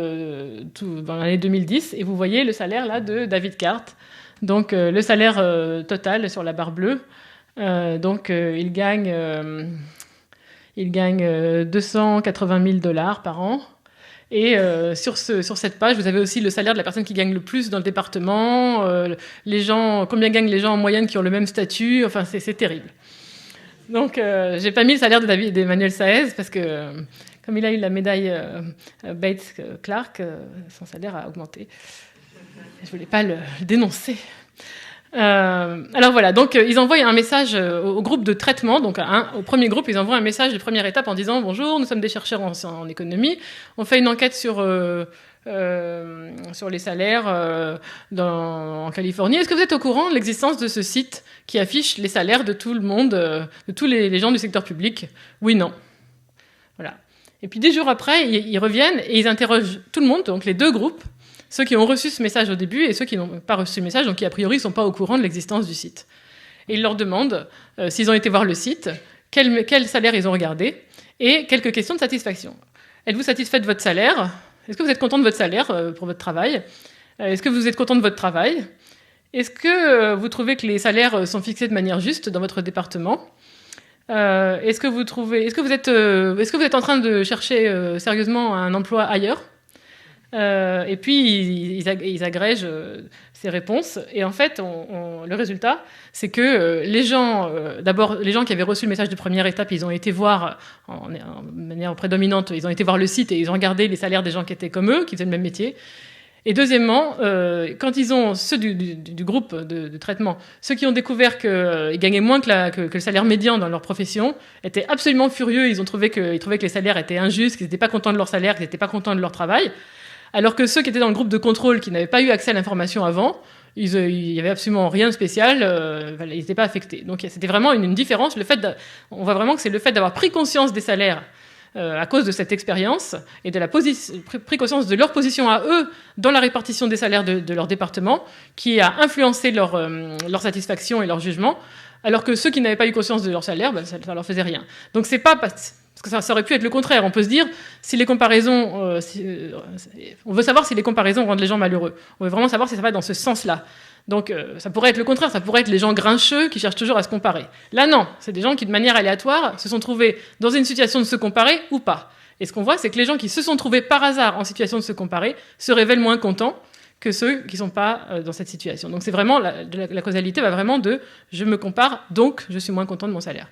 dans l'année 2010, et vous voyez le salaire là de David Cart, donc le salaire total sur la barre bleue, donc il gagne 280 000 $ par an. Et sur cette page, vous avez aussi le salaire de la personne qui gagne le plus dans le département, combien gagnent les gens en moyenne qui ont le même statut, enfin c'est terrible. Donc, j'ai pas mis le salaire d'Emmanuel Saez parce que, comme il a eu la médaille Bates-Clark, son salaire a augmenté. Je voulais pas le dénoncer. Alors voilà, donc ils envoient un message au groupe de traitement. Donc, au premier groupe, ils envoient un message de première étape en disant « Bonjour, nous sommes des chercheurs en économie. On fait une enquête sur les salaires en Californie. Est-ce que vous êtes au courant de l'existence de ce site qui affiche les salaires de tout le monde, de tous les gens du secteur public? Oui, non. » Voilà. Et puis 10 jours après, ils reviennent et ils interrogent tout le monde, donc les 2 groupes, ceux qui ont reçu ce message au début et ceux qui n'ont pas reçu le message, donc qui a priori ne sont pas au courant de l'existence du site. Et ils leur demandent s'ils ont été voir le site, quel salaire ils ont regardé, et quelques questions de satisfaction. Êtes-vous satisfait de votre salaire? Est-ce que vous êtes content de votre salaire pour votre travail? Est-ce que vous êtes content de votre travail? Est-ce que vous trouvez que les salaires sont fixés de manière juste dans votre département? Est-ce que vous êtes en train de chercher sérieusement un emploi ailleurs? Et puis ils agrègent ces réponses. Et en fait, le résultat, c'est que les gens qui avaient reçu le message de première étape, ils ont été voir en manière prédominante, ils ont été voir le site et ils ont regardé les salaires des gens qui étaient comme eux, qui faisaient le même métier. Et deuxièmement, quand ils ont ceux du groupe de traitement, ceux qui ont découvert qu'ils gagnaient moins que le salaire médian dans leur profession, étaient absolument furieux. Ils trouvaient que les salaires étaient injustes, qu'ils n'étaient pas contents de leur salaire, qu'ils n'étaient pas contents de leur travail. Alors que ceux qui étaient dans le groupe de contrôle, qui n'avaient pas eu accès à l'information avant, il n'y avait absolument rien de spécial, ils n'étaient pas affectés. Donc c'était vraiment une différence. On voit vraiment que c'est le fait d'avoir pris conscience des salaires à cause de cette expérience et de pris conscience de leur position à eux dans la répartition des salaires de leur département qui a influencé leur satisfaction et leur jugement, alors que ceux qui n'avaient pas eu conscience de leur salaire, ça leur faisait rien. Donc c'est pas... Parce que ça aurait pu être le contraire. On peut se dire, si les comparaisons, on veut savoir si les comparaisons rendent les gens malheureux. On veut vraiment savoir si ça va dans ce sens-là. Donc, ça pourrait être le contraire. Ça pourrait être les gens grincheux qui cherchent toujours à se comparer. Là, non. C'est des gens qui, de manière aléatoire, se sont trouvés dans une situation de se comparer ou pas. Et ce qu'on voit, c'est que les gens qui se sont trouvés par hasard en situation de se comparer se révèlent moins contents que ceux qui ne sont pas dans cette situation. Donc, c'est vraiment la causalité va vraiment de « je me compare, donc je suis moins content de mon salaire ».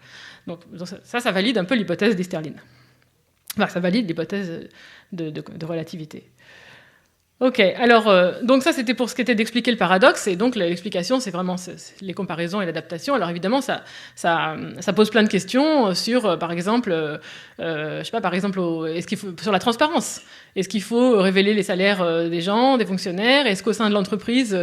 Donc ça valide un peu l'hypothèse d'Easterlin. Enfin, ça valide l'hypothèse de relativité. Ok, alors, donc ça c'était pour ce qui était d'expliquer le paradoxe, et donc l'explication c'est vraiment les comparaisons et l'adaptation. Alors évidemment, ça pose plein de questions sur, par exemple, sur la transparence. Est-ce qu'il faut révéler les salaires des gens, des fonctionnaires? Est-ce qu'au sein de l'entreprise,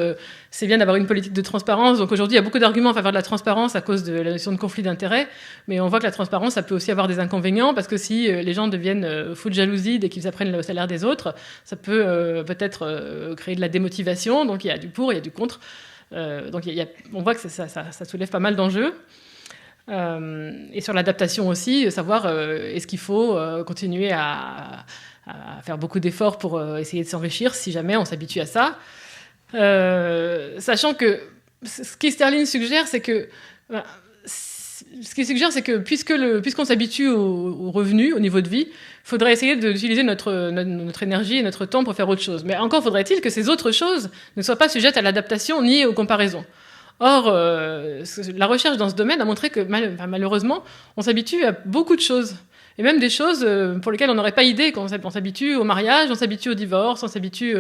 c'est bien d'avoir une politique de transparence? Donc aujourd'hui, il y a beaucoup d'arguments en faveur de la transparence à cause de la notion de conflit d'intérêts, mais on voit que la transparence, ça peut aussi avoir des inconvénients, parce que si les gens deviennent fous de jalousie dès qu'ils apprennent le salaire des autres, ça peut peut-être créer de la démotivation. Donc il y a du pour, il y a du contre. Donc on voit que ça soulève pas mal d'enjeux. Et sur l'adaptation aussi, savoir est-ce qu'il faut continuer à faire beaucoup d'efforts pour essayer de s'enrichir si jamais on s'habitue à ça. Sachant que ce qu'Easterlin suggère, c'est que ce qu'il suggère, c'est que puisqu'on s'habitue au revenu, au niveau de vie, il faudrait essayer d'utiliser notre énergie et notre temps pour faire autre chose. Mais encore faudrait-il que ces autres choses ne soient pas sujettes à l'adaptation ni aux comparaisons. Or, la recherche dans ce domaine a montré que malheureusement, on s'habitue à beaucoup de choses. Et même des choses pour lesquelles on n'aurait pas idée. Quand on s'habitue au mariage, on s'habitue au divorce, on s'habitue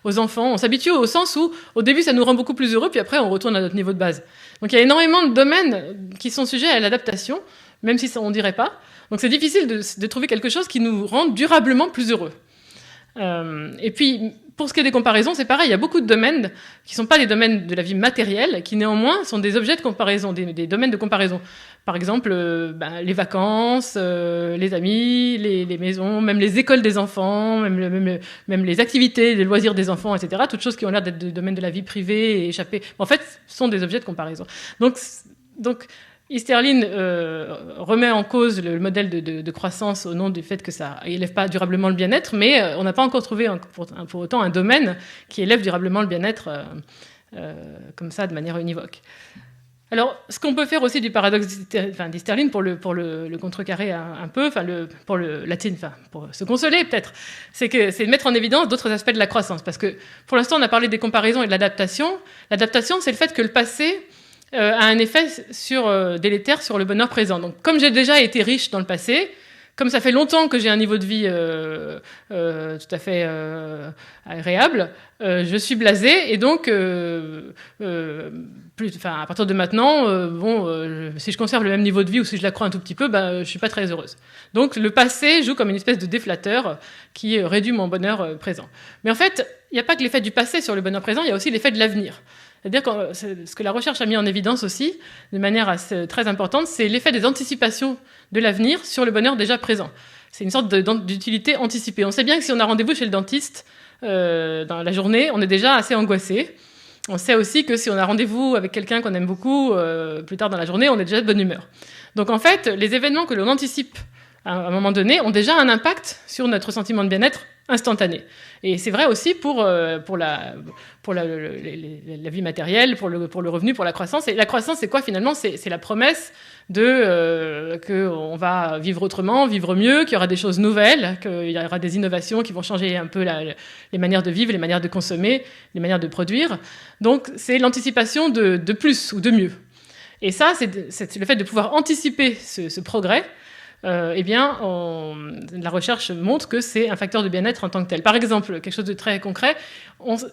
aux enfants. On s'habitue au sens où, au début, ça nous rend beaucoup plus heureux, puis après, on retourne à notre niveau de base. Donc il y a énormément de domaines qui sont sujets à l'adaptation, même si on ne dirait pas. Donc c'est difficile de trouver quelque chose qui nous rende durablement plus heureux. Et puis, pour ce qui est des comparaisons, c'est pareil. Il y a beaucoup de domaines qui ne sont pas des domaines de la vie matérielle, qui néanmoins sont des objets de comparaison, des domaines de comparaison. Par exemple, les vacances, les amis, les maisons, même les écoles des enfants, même les activités, les loisirs des enfants, etc. Toutes choses qui ont l'air d'être des domaines de la vie privée et échappées. En fait, sont des objets de comparaison. Donc Easterlin remet en cause le modèle de croissance au nom du fait que ça élève pas durablement le bien-être, mais on n'a pas encore trouvé pour autant un domaine qui élève durablement le bien-être comme ça, de manière univoque. Alors, ce qu'on peut faire aussi du paradoxe d'Easterlin pour le contrecarrer un peu, pour se consoler peut-être, c'est de mettre en évidence d'autres aspects de la croissance. Parce que pour l'instant, on a parlé des comparaisons et de l'adaptation. L'adaptation, c'est le fait que le passé a un effet délétère sur le bonheur présent. Donc, comme j'ai déjà été riche dans le passé, comme ça fait longtemps que j'ai un niveau de vie tout à fait agréable, je suis blasée et donc à partir de maintenant, si je conserve le même niveau de vie ou si je l'accrois un tout petit peu, je suis pas très heureuse. Donc le passé joue comme une espèce de déflateur qui réduit mon bonheur présent. Mais en fait, il n'y a pas que l'effet du passé sur le bonheur présent, il y a aussi l'effet de l'avenir. C'est-à-dire que ce que la recherche a mis en évidence aussi, de manière très importante, c'est l'effet des anticipations de l'avenir sur le bonheur déjà présent. C'est une sorte d'utilité anticipée. On sait bien que si on a rendez-vous chez le dentiste dans la journée, on est déjà assez angoissé. On sait aussi que si on a rendez-vous avec quelqu'un qu'on aime beaucoup plus tard dans la journée, on est déjà de bonne humeur. Donc en fait, les événements que l'on anticipe à un moment donné ont déjà un impact sur notre sentiment de bien-être instantané. Et c'est vrai aussi pour la vie matérielle, pour le revenu, pour la croissance. Et la croissance, c'est quoi finalement ? C'est la promesse qu'on va vivre autrement, vivre mieux, qu'il y aura des choses nouvelles, qu'il y aura des innovations qui vont changer un peu les manières de vivre, les manières de consommer, les manières de produire. Donc c'est l'anticipation de plus ou de mieux. Et ça, c'est le fait de pouvoir anticiper ce progrès. La recherche montre que c'est un facteur de bien-être en tant que tel. Par exemple, quelque chose de très concret,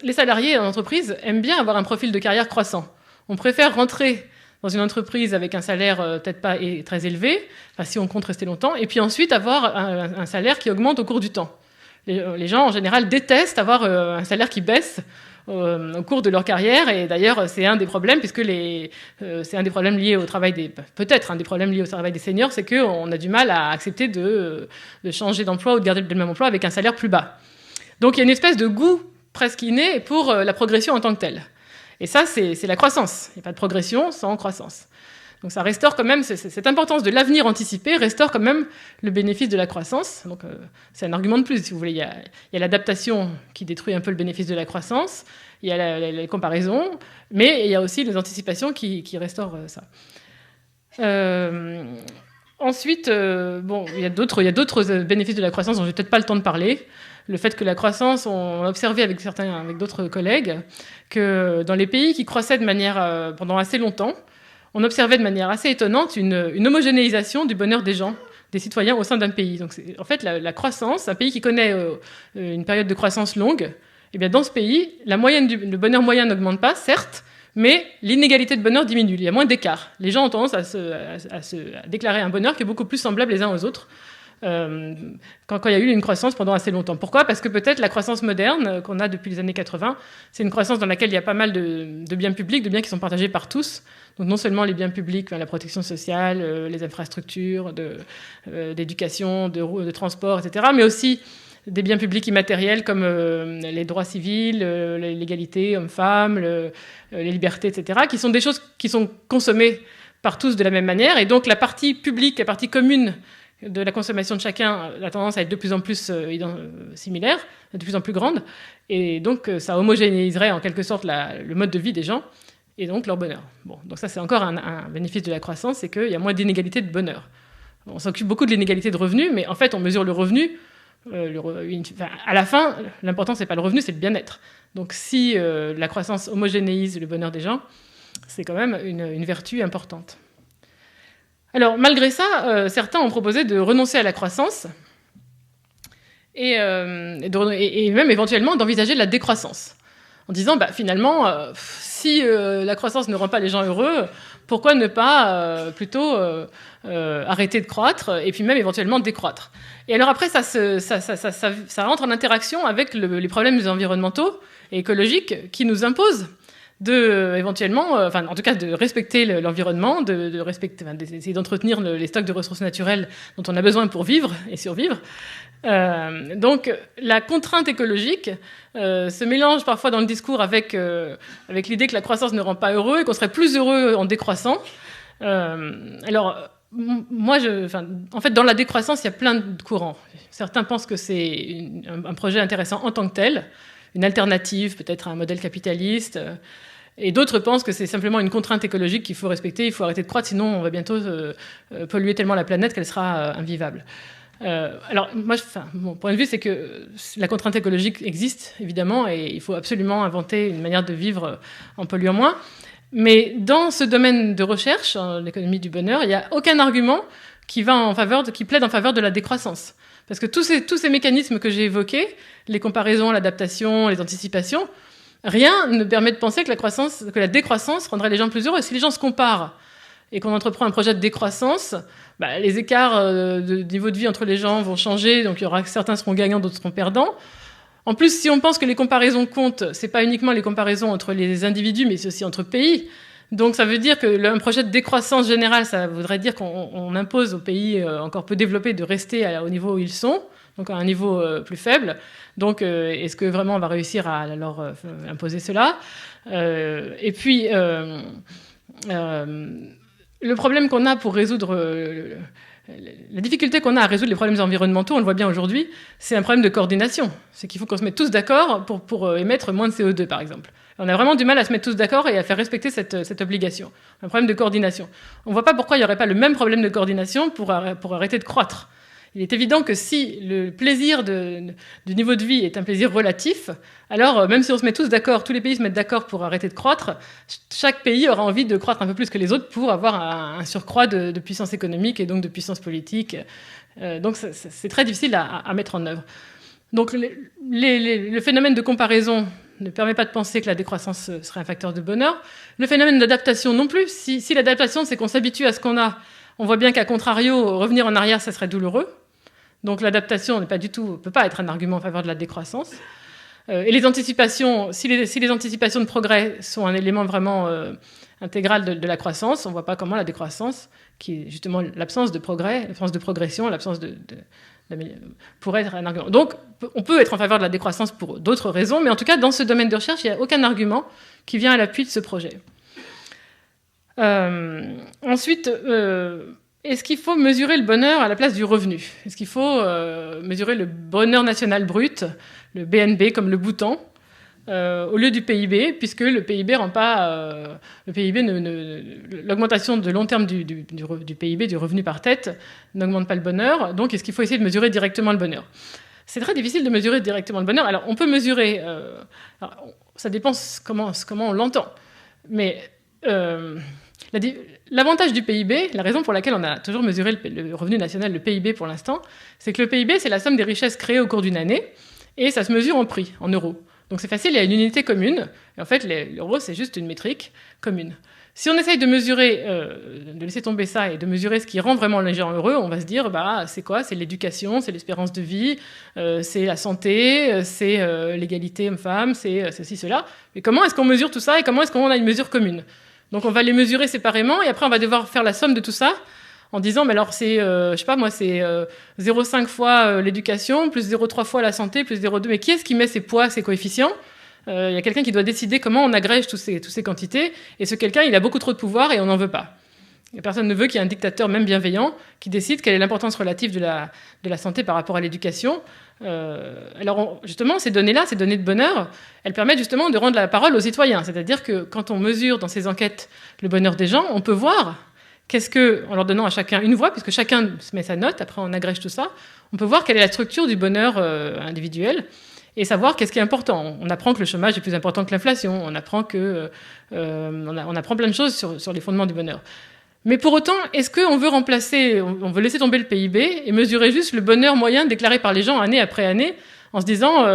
les salariés en entreprise aiment bien avoir un profil de carrière croissant. On préfère rentrer dans une entreprise avec un salaire peut-être pas très élevé, si on compte rester longtemps, et puis ensuite avoir un salaire qui augmente au cours du temps. Les gens, en général, détestent avoir un salaire qui baisse au cours de leur carrière, et d'ailleurs c'est un des problèmes, puisque c'est un des problèmes liés au travail peut-être un des problèmes liés au travail des seniors, c'est qu'on a du mal à accepter de changer d'emploi ou de garder le même emploi avec un salaire plus bas. Donc il y a une espèce de goût presque inné pour la progression en tant que telle. Et ça, c'est la croissance. Il n'y a pas de progression sans croissance. Donc ça restaure quand même, cette importance de l'avenir anticipé restaure quand même le bénéfice de la croissance. Donc c'est un argument de plus, si vous voulez. Il y a l'adaptation qui détruit un peu le bénéfice de la croissance, il y a les comparaisons, mais il y a aussi les anticipations qui restaurent ça. Ensuite, il y a d'autres bénéfices de la croissance dont je n'ai peut-être pas le temps de parler. Le fait que la croissance, on a observé avec d'autres collègues, que dans les pays qui croissaient de manière pendant assez longtemps, on observait de manière assez étonnante une homogénéisation du bonheur des gens, des citoyens au sein d'un pays. Donc en fait, la croissance, un pays qui connaît une période de croissance longue, eh bien dans ce pays, le bonheur moyen n'augmente pas, certes, mais l'inégalité de bonheur diminue. Il y a moins d'écart. Les gens ont tendance à déclarer un bonheur qui est beaucoup plus semblable les uns aux autres quand il y a eu une croissance pendant assez longtemps. Pourquoi ? Parce que peut-être la croissance moderne qu'on a depuis les années 80, c'est une croissance dans laquelle il y a pas mal de biens publics, de biens qui sont partagés par tous. Donc non seulement les biens publics, la protection sociale, les infrastructures d'éducation, de transport, etc., mais aussi des biens publics immatériels comme les droits civils, l'égalité homme-femme, les libertés, etc., qui sont des choses qui sont consommées par tous de la même manière. Et donc la partie publique, la partie commune de la consommation de chacun a tendance à être de plus en plus similaire, de plus en plus grande. Et donc ça homogénéiserait en quelque sorte le mode de vie des gens. et donc leur bonheur. Bon, donc ça c'est encore un bénéfice de la croissance, c'est qu'il y a moins d'inégalités de bonheur. On s'occupe beaucoup de l'inégalité de revenus, mais en fait on mesure le revenu. À la fin, l'important c'est pas le revenu, c'est le bien-être. Donc si la croissance homogénéise le bonheur des gens, c'est quand même une vertu importante. Alors malgré ça, certains ont proposé de renoncer à la croissance et même éventuellement d'envisager la décroissance, en disant finalement, si la croissance ne rend pas les gens heureux, pourquoi ne pas plutôt arrêter de croître et puis même éventuellement décroître. Et alors après, ça rentre en interaction avec les problèmes environnementaux et écologiques qui nous imposent éventuellement, en tout cas de respecter l'environnement, d'essayer d'entretenir les stocks de ressources naturelles dont on a besoin pour vivre et survivre. Donc la contrainte écologique se mélange parfois dans le discours avec l'idée que la croissance ne rend pas heureux et qu'on serait plus heureux en décroissant. Alors moi, en fait, dans la décroissance, il y a plein de courants. Certains pensent que c'est un projet intéressant en tant que tel, une alternative peut-être à un modèle capitaliste. Et d'autres pensent que c'est simplement une contrainte écologique qu'il faut respecter, il faut arrêter de croître, sinon on va bientôt polluer tellement la planète qu'elle sera invivable. Alors, mon point de vue, c'est que la contrainte écologique existe, évidemment, et il faut absolument inventer une manière de vivre en polluant moins. Mais dans ce domaine de recherche, en l'économie du bonheur, il n'y a aucun argument qui plaide en faveur de la décroissance. Parce que tous ces mécanismes que j'ai évoqués, les comparaisons, l'adaptation, les anticipations, rien ne permet de penser que la décroissance rendrait les gens plus heureux. Si les gens se comparent et qu'on entreprend un projet de décroissance, les écarts de niveau de vie entre les gens vont changer, donc certains seront gagnants, d'autres seront perdants. En plus, si on pense que les comparaisons comptent, c'est pas uniquement les comparaisons entre les individus, mais c'est aussi entre pays. Donc ça veut dire qu'un projet de décroissance générale, ça voudrait dire qu'on impose aux pays encore peu développés de rester au niveau où ils sont, donc à un niveau plus faible. Donc est-ce que vraiment on va réussir à leur imposer cela ? Et puis le problème qu'on a pour résoudre la difficulté qu'on a à résoudre les problèmes environnementaux, on le voit bien aujourd'hui, c'est un problème de coordination. C'est qu'il faut qu'on se mette tous d'accord pour émettre moins de CO2, par exemple. On a vraiment du mal à se mettre tous d'accord et à faire respecter cette obligation. Un problème de coordination. On ne voit pas pourquoi il n'y aurait pas le même problème de coordination pour arrêter de croître. Il est évident que si le plaisir du niveau de vie est un plaisir relatif, alors même si on se met tous d'accord, tous les pays se mettent d'accord pour arrêter de croître, chaque pays aura envie de croître un peu plus que les autres pour avoir un surcroît de puissance économique et donc de puissance politique. Donc c'est très difficile à mettre en œuvre. Donc le phénomène de comparaison ne permet pas de penser que la décroissance serait un facteur de bonheur. Le phénomène d'adaptation non plus. Si l'adaptation, c'est qu'on s'habitue à ce qu'on a, on voit bien qu'à contrario, revenir en arrière, ça serait douloureux. Donc l'adaptation peut pas être un argument en faveur de la décroissance. Et les anticipations, si les anticipations de progrès sont un élément vraiment intégral de la croissance, on ne voit pas comment la décroissance, qui est justement l'absence de progrès, l'absence de progression, l'absence pourrait être un argument. Donc on peut être en faveur de la décroissance pour d'autres raisons, mais en tout cas dans ce domaine de recherche, il n'y a aucun argument qui vient à l'appui de ce projet. Ensuite, est-ce qu'il faut mesurer le bonheur à la place du revenu ? Est-ce qu'il faut mesurer le bonheur national brut, le BNB comme le bouton, au lieu du PIB, puisque le PIB rend pas l'augmentation de long terme du PIB, du revenu par tête, n'augmente pas le bonheur. Donc, est-ce qu'il faut essayer de mesurer directement le bonheur ? C'est très difficile de mesurer directement le bonheur. Alors, on peut mesurer. Ça dépend comment on l'entend, mais l'avantage du PIB, la raison pour laquelle on a toujours mesuré le revenu national, le PIB pour l'instant, c'est que le PIB, c'est la somme des richesses créées au cours d'une année, et ça se mesure en prix, en euros. Donc c'est facile, il y a une unité commune, et en fait, l'euro, c'est juste une métrique commune. Si on essaye de mesurer, de laisser tomber ça et de mesurer ce qui rend vraiment les gens heureux, on va se dire, c'est quoi ? C'est l'éducation, c'est l'espérance de vie, c'est la santé, c'est l'égalité homme-femme, c'est ceci, cela. Mais comment est-ce qu'on mesure tout ça et comment est-ce qu'on a une mesure commune ? Donc on va les mesurer séparément et après on va devoir faire la somme de tout ça en disant, mais alors c'est, c'est 0,5 fois l'éducation, plus 0,3 fois la santé, plus 0,2. Mais qui est-ce qui met ces poids, ces coefficients ? Il y a quelqu'un qui doit décider comment on agrège toutes ces quantités, et ce quelqu'un, il a beaucoup trop de pouvoir et on n'en veut pas. Et personne ne veut qu'il y ait un dictateur, même bienveillant, qui décide quelle est l'importance relative de la santé par rapport à l'éducation. Alors justement, ces données-là, ces données de bonheur, elles permettent justement de rendre la parole aux citoyens. C'est-à-dire que quand on mesure dans ces enquêtes le bonheur des gens, on peut voir en leur donnant à chacun une voix, puisque chacun se met sa note, après on agrège tout ça, on peut voir quelle est la structure du bonheur individuel et savoir qu'est-ce qui est important. On apprend que le chômage est plus important que l'inflation, on apprend on apprend plein de choses sur les fondements du bonheur. Mais pour autant, est-ce qu'on veut on veut laisser tomber le PIB et mesurer juste le bonheur moyen déclaré par les gens année après année, en se disant,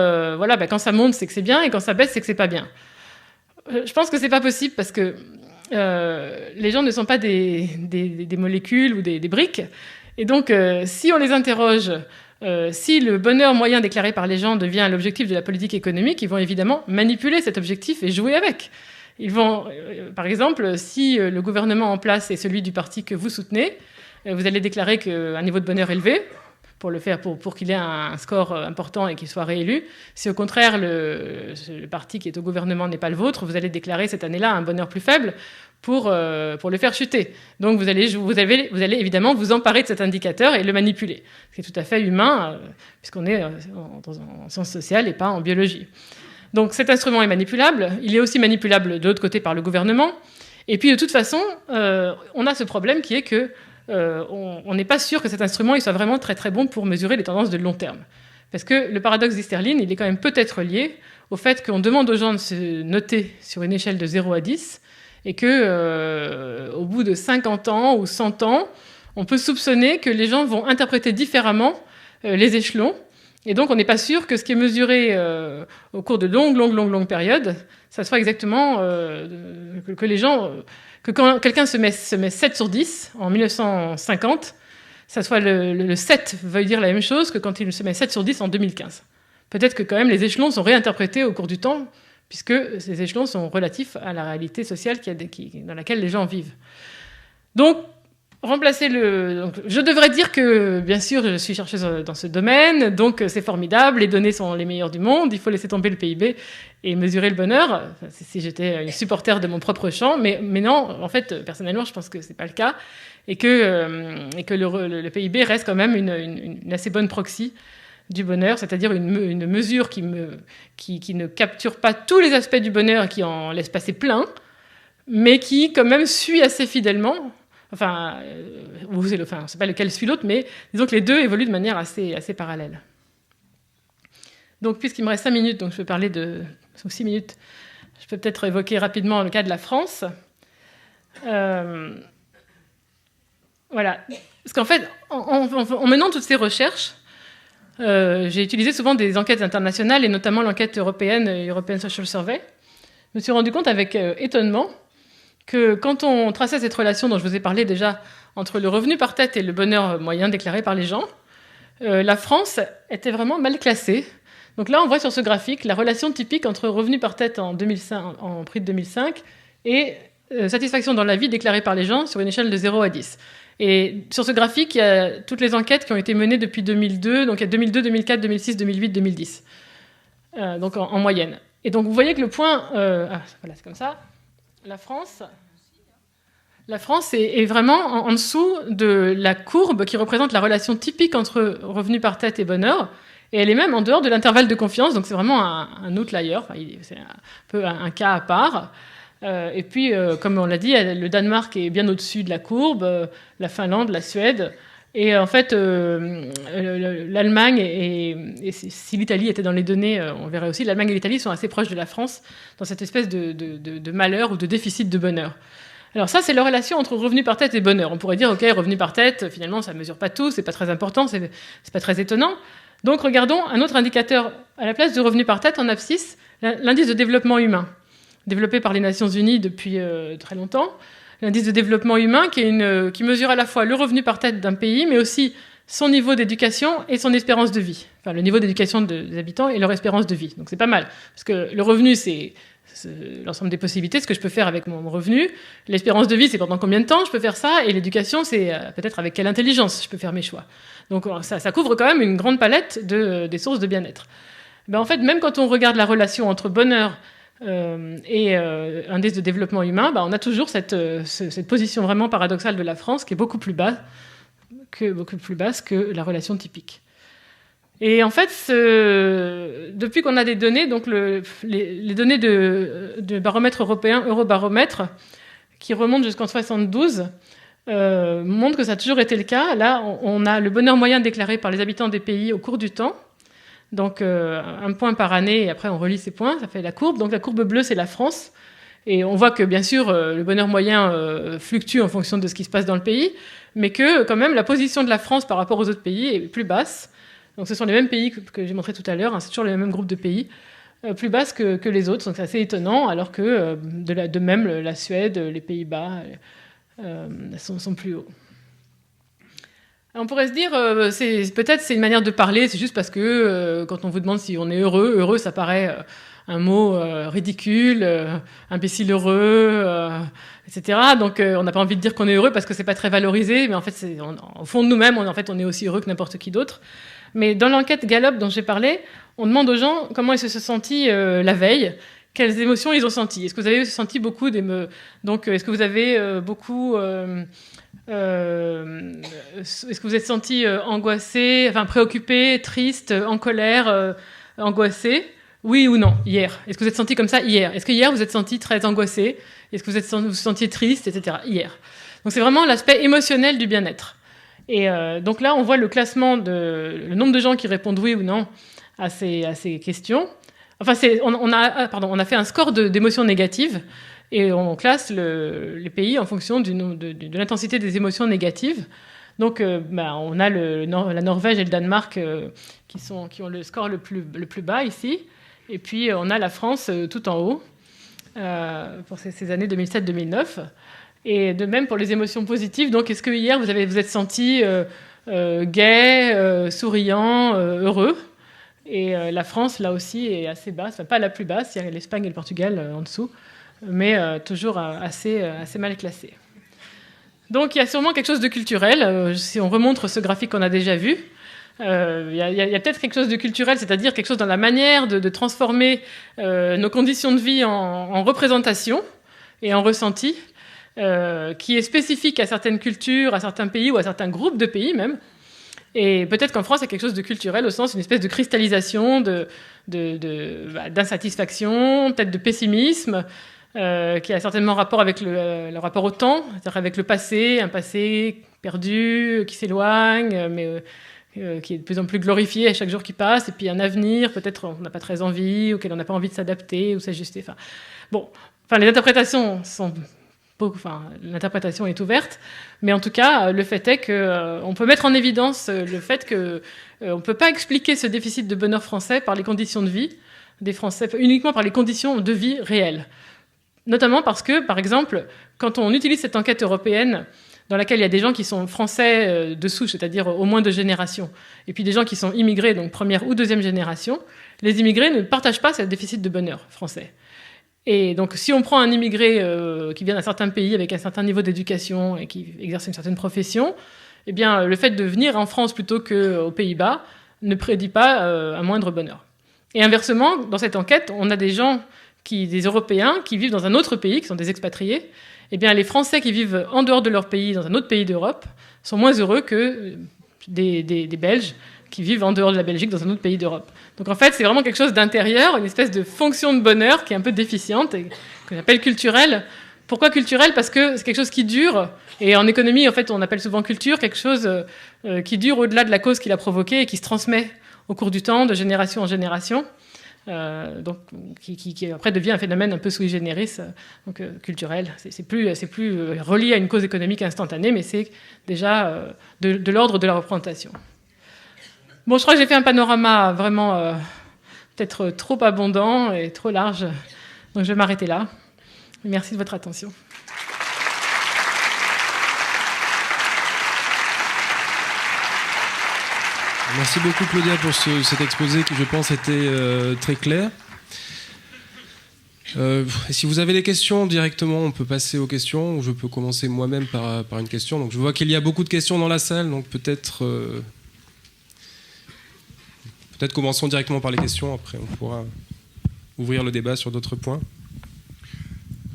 quand ça monte, c'est que c'est bien, et quand ça baisse, c'est que c'est pas bien. Je pense que c'est pas possible parce que les gens ne sont pas des molécules ou des briques. Et donc, si on les interroge, si le bonheur moyen déclaré par les gens devient l'objectif de la politique économique, ils vont évidemment manipuler cet objectif et jouer avec. Ils vont, par exemple, si le gouvernement en place est celui du parti que vous soutenez, vous allez déclarer qu'un niveau de bonheur élevé, pour qu'il ait un score important et qu'il soit réélu. Si au contraire le parti qui est au gouvernement n'est pas le vôtre, vous allez déclarer cette année-là un bonheur plus faible pour le faire chuter. Donc vous allez évidemment vous emparer de cet indicateur et le manipuler. C'est tout à fait humain, puisqu'on est en sciences sociales et pas en biologie. Donc cet instrument est manipulable. Il est aussi manipulable de l'autre côté par le gouvernement. Et puis de toute façon, on a ce problème qui est que on n'est pas sûr que cet instrument il soit vraiment très très bon pour mesurer les tendances de long terme. Parce que le paradoxe d'Easterlin, il est quand même peut-être lié au fait qu'on demande aux gens de se noter sur une échelle de 0 à 10 et qu'au bout de 50 ans ou 100 ans, on peut soupçonner que les gens vont interpréter différemment les échelons. Et donc, on n'est pas sûr que ce qui est mesuré au cours de longues périodes, ça soit exactement que les gens... que quand quelqu'un se met 7 sur 10 en 1950, ça soit le 7 veuille dire la même chose que quand il se met 7 sur 10 en 2015. Peut-être que quand même les échelons sont réinterprétés au cours du temps, puisque ces échelons sont relatifs à la réalité sociale dans laquelle les gens vivent. Donc, je devrais dire que, bien sûr, je suis chercheuse dans ce domaine, donc c'est formidable, les données sont les meilleures du monde, il faut laisser tomber le PIB et mesurer le bonheur, si j'étais une supporter de mon propre champ, mais non, en fait, personnellement, je pense que c'est pas le cas, et que le PIB reste quand même une assez bonne proxy du bonheur, c'est-à-dire une mesure qui ne capture pas tous les aspects du bonheur, qui en laisse passer plein, mais qui, quand même, suit assez fidèlement. C'est pas lequel suit l'autre, mais disons que les deux évoluent de manière assez parallèle. Donc, puisqu'il me reste 5 minutes, donc je vais parler ou 6 minutes, je peux peut-être évoquer rapidement le cas de la France. Voilà. Parce qu'en fait, en menant toutes ces recherches, j'ai utilisé souvent des enquêtes internationales, et notamment l'enquête européenne, European Social Survey. Je me suis rendu compte avec étonnement que quand on traçait cette relation dont je vous ai parlé déjà entre le revenu par tête et le bonheur moyen déclaré par les gens, la France était vraiment mal classée. Donc là, on voit sur ce graphique la relation typique entre revenu par tête en prix de 2005 et satisfaction dans la vie déclarée par les gens sur une échelle de 0 à 10. Et sur ce graphique, il y a toutes les enquêtes qui ont été menées depuis 2002, donc il y a 2002, 2004, 2006, 2008, 2010, donc en moyenne. Et donc vous voyez que le point... voilà, c'est comme ça. La France est vraiment en dessous de la courbe qui représente la relation typique entre revenu par tête et bonheur, et elle est même en dehors de l'intervalle de confiance, donc c'est vraiment un outlier, c'est un peu un cas à part. Et puis, comme on l'a dit, le Danemark est bien au-dessus de la courbe, la Finlande, la Suède, et en fait, l'Allemagne, et si l'Italie était dans les données, on verrait aussi, l'Allemagne et l'Italie sont assez proches de la France dans cette espèce de malheur ou de déficit de bonheur. Alors ça, c'est la relation entre revenu par tête et bonheur. On pourrait dire, ok, revenu par tête, finalement, ça ne mesure pas tout, c'est pas très important, c'est pas très étonnant. Donc regardons un autre indicateur à la place du revenu par tête en abscisse, l'indice de développement humain, développé par les Nations Unies depuis très longtemps. L'indice de développement humain qui mesure à la fois le revenu par tête d'un pays, mais aussi son niveau d'éducation et son espérance de vie. Enfin, le niveau d'éducation des habitants et leur espérance de vie. Donc c'est pas mal, parce que le revenu, c'est l'ensemble des possibilités, ce que je peux faire avec mon revenu. L'espérance de vie, c'est pendant combien de temps je peux faire ça. Et l'éducation, c'est peut-être avec quelle intelligence je peux faire mes choix. Donc ça couvre quand même une grande palette des sources de bien-être. Ben, en fait, même quand on regarde la relation entre bonheur et indice de développement humain, on a toujours cette position vraiment paradoxale de la France qui est beaucoup plus basse que la relation typique. Et en fait, depuis qu'on a des données, donc les données de baromètre européen, Eurobaromètre, qui remontent jusqu'en 1972, montrent que ça a toujours été le cas. Là, on a le bonheur moyen déclaré par les habitants des pays au cours du temps. Donc, un point par année, et après on relie ces points, ça fait la courbe. Donc, la courbe bleue, c'est la France. Et on voit que, bien sûr, le bonheur moyen fluctue en fonction de ce qui se passe dans le pays, mais que, quand même, la position de la France par rapport aux autres pays est plus basse. Donc ce sont les mêmes pays que j'ai montré tout à l'heure, c'est toujours les mêmes groupes de pays, plus basses que les autres, donc c'est assez étonnant, alors que de même la Suède, les Pays-Bas sont plus hauts. Alors, on pourrait se dire, peut-être c'est une manière de parler, c'est juste parce que quand on vous demande si on est heureux ça paraît un mot ridicule, imbécile heureux, etc. Donc on n'a pas envie de dire qu'on est heureux parce que c'est pas très valorisé, mais en fait, au fond de nous-mêmes, on est aussi heureux que n'importe qui d'autre. Mais dans l'enquête Gallup dont j'ai parlé, on demande aux gens comment ils se sont sentis la veille, quelles émotions ils ont senties. Est-ce que vous avez senti beaucoup donc est-ce que vous avez beaucoup est-ce que vous êtes senti angoissé, préoccupé, triste, en colère, angoissé? Oui ou non, hier? Est-ce que vous êtes senti comme ça hier? Est-ce que hier vous êtes senti très angoissé? Est-ce que vous vous sentiez triste, etc. Hier. Donc c'est vraiment l'aspect émotionnel du bien-être. Et donc là, on voit le classement le nombre de gens qui répondent oui ou non à ces questions. Enfin, on a fait un score d'émotions négatives et on classe les pays en fonction de l'intensité des émotions négatives. Donc, on a la Norvège et le Danemark qui ont le score le plus bas ici. Et puis, on a la France tout en haut pour ces années 2007-2009. Et de même pour les émotions positives. Donc, est-ce que hier, vous êtes senti gai, souriant, heureux? Et la France, là aussi, est assez basse. Enfin, pas la plus basse. Il y a l'Espagne et le Portugal en dessous. Mais toujours assez mal classé. Donc, il y a sûrement quelque chose de culturel. Si on remontre ce graphique qu'on a déjà vu, il y a peut-être quelque chose de culturel, c'est-à-dire quelque chose dans la manière de transformer nos conditions de vie en représentation et en ressenti, qui est spécifique à certaines cultures, à certains pays ou à certains groupes de pays même. Et peut-être qu'en France, il y a quelque chose de culturel au sens d'une espèce de cristallisation, d'insatisfaction, peut-être de pessimisme, qui a certainement rapport avec le rapport au temps, c'est-à-dire avec le passé, un passé perdu, qui s'éloigne, mais qui est de plus en plus glorifié à chaque jour qui passe, et puis un avenir, peut-être on n'a pas très envie, auquel on n'a pas envie de s'adapter ou s'ajuster. Les interprétations sont... l'interprétation est ouverte, mais en tout cas, le fait est qu'on peut mettre en évidence le fait qu'on ne peut pas expliquer ce déficit de bonheur français par les conditions de vie des Français, uniquement par les conditions de vie réelles. Notamment parce que, par exemple, quand on utilise cette enquête européenne dans laquelle il y a des gens qui sont français de souche, c'est-à-dire au moins de génération, et puis des gens qui sont immigrés, donc première ou deuxième génération, les immigrés ne partagent pas ce déficit de bonheur français. Et donc, si on prend un immigré qui vient d'un certain pays avec un certain niveau d'éducation et qui exerce une certaine profession, eh bien, le fait de venir en France plutôt qu'aux Pays-Bas ne prédit pas un moindre bonheur. Et inversement, dans cette enquête, on a des Européens qui vivent dans un autre pays, qui sont des expatriés. Eh bien, les Français qui vivent en dehors de leur pays, dans un autre pays d'Europe, sont moins heureux que des Belges qui vivent en dehors de la Belgique, dans un autre pays d'Europe. Donc en fait, c'est vraiment quelque chose d'intérieur, une espèce de fonction de bonheur qui est un peu déficiente et qu'on appelle culturelle. Pourquoi culturelle? Parce que c'est quelque chose qui dure. Et en économie, en fait, on appelle souvent culture quelque chose qui dure au-delà de la cause qui l'a provoqué et qui se transmet au cours du temps, de génération en génération. Donc, qui après devient un phénomène un peu sui generis, donc culturel. C'est plus relié à une cause économique instantanée, mais c'est déjà de l'ordre de la représentation. Bon, je crois que j'ai fait un panorama vraiment peut-être trop abondant et trop large, donc je vais m'arrêter là. Merci de votre attention. Merci beaucoup Claudia pour cet exposé qui, je pense, était très clair. Si vous avez des questions directement, on peut passer aux questions, ou je peux commencer moi-même par une question. Donc, je vois qu'il y a beaucoup de questions dans la salle, donc peut-être commençons directement par les questions, après on pourra ouvrir le débat sur d'autres points.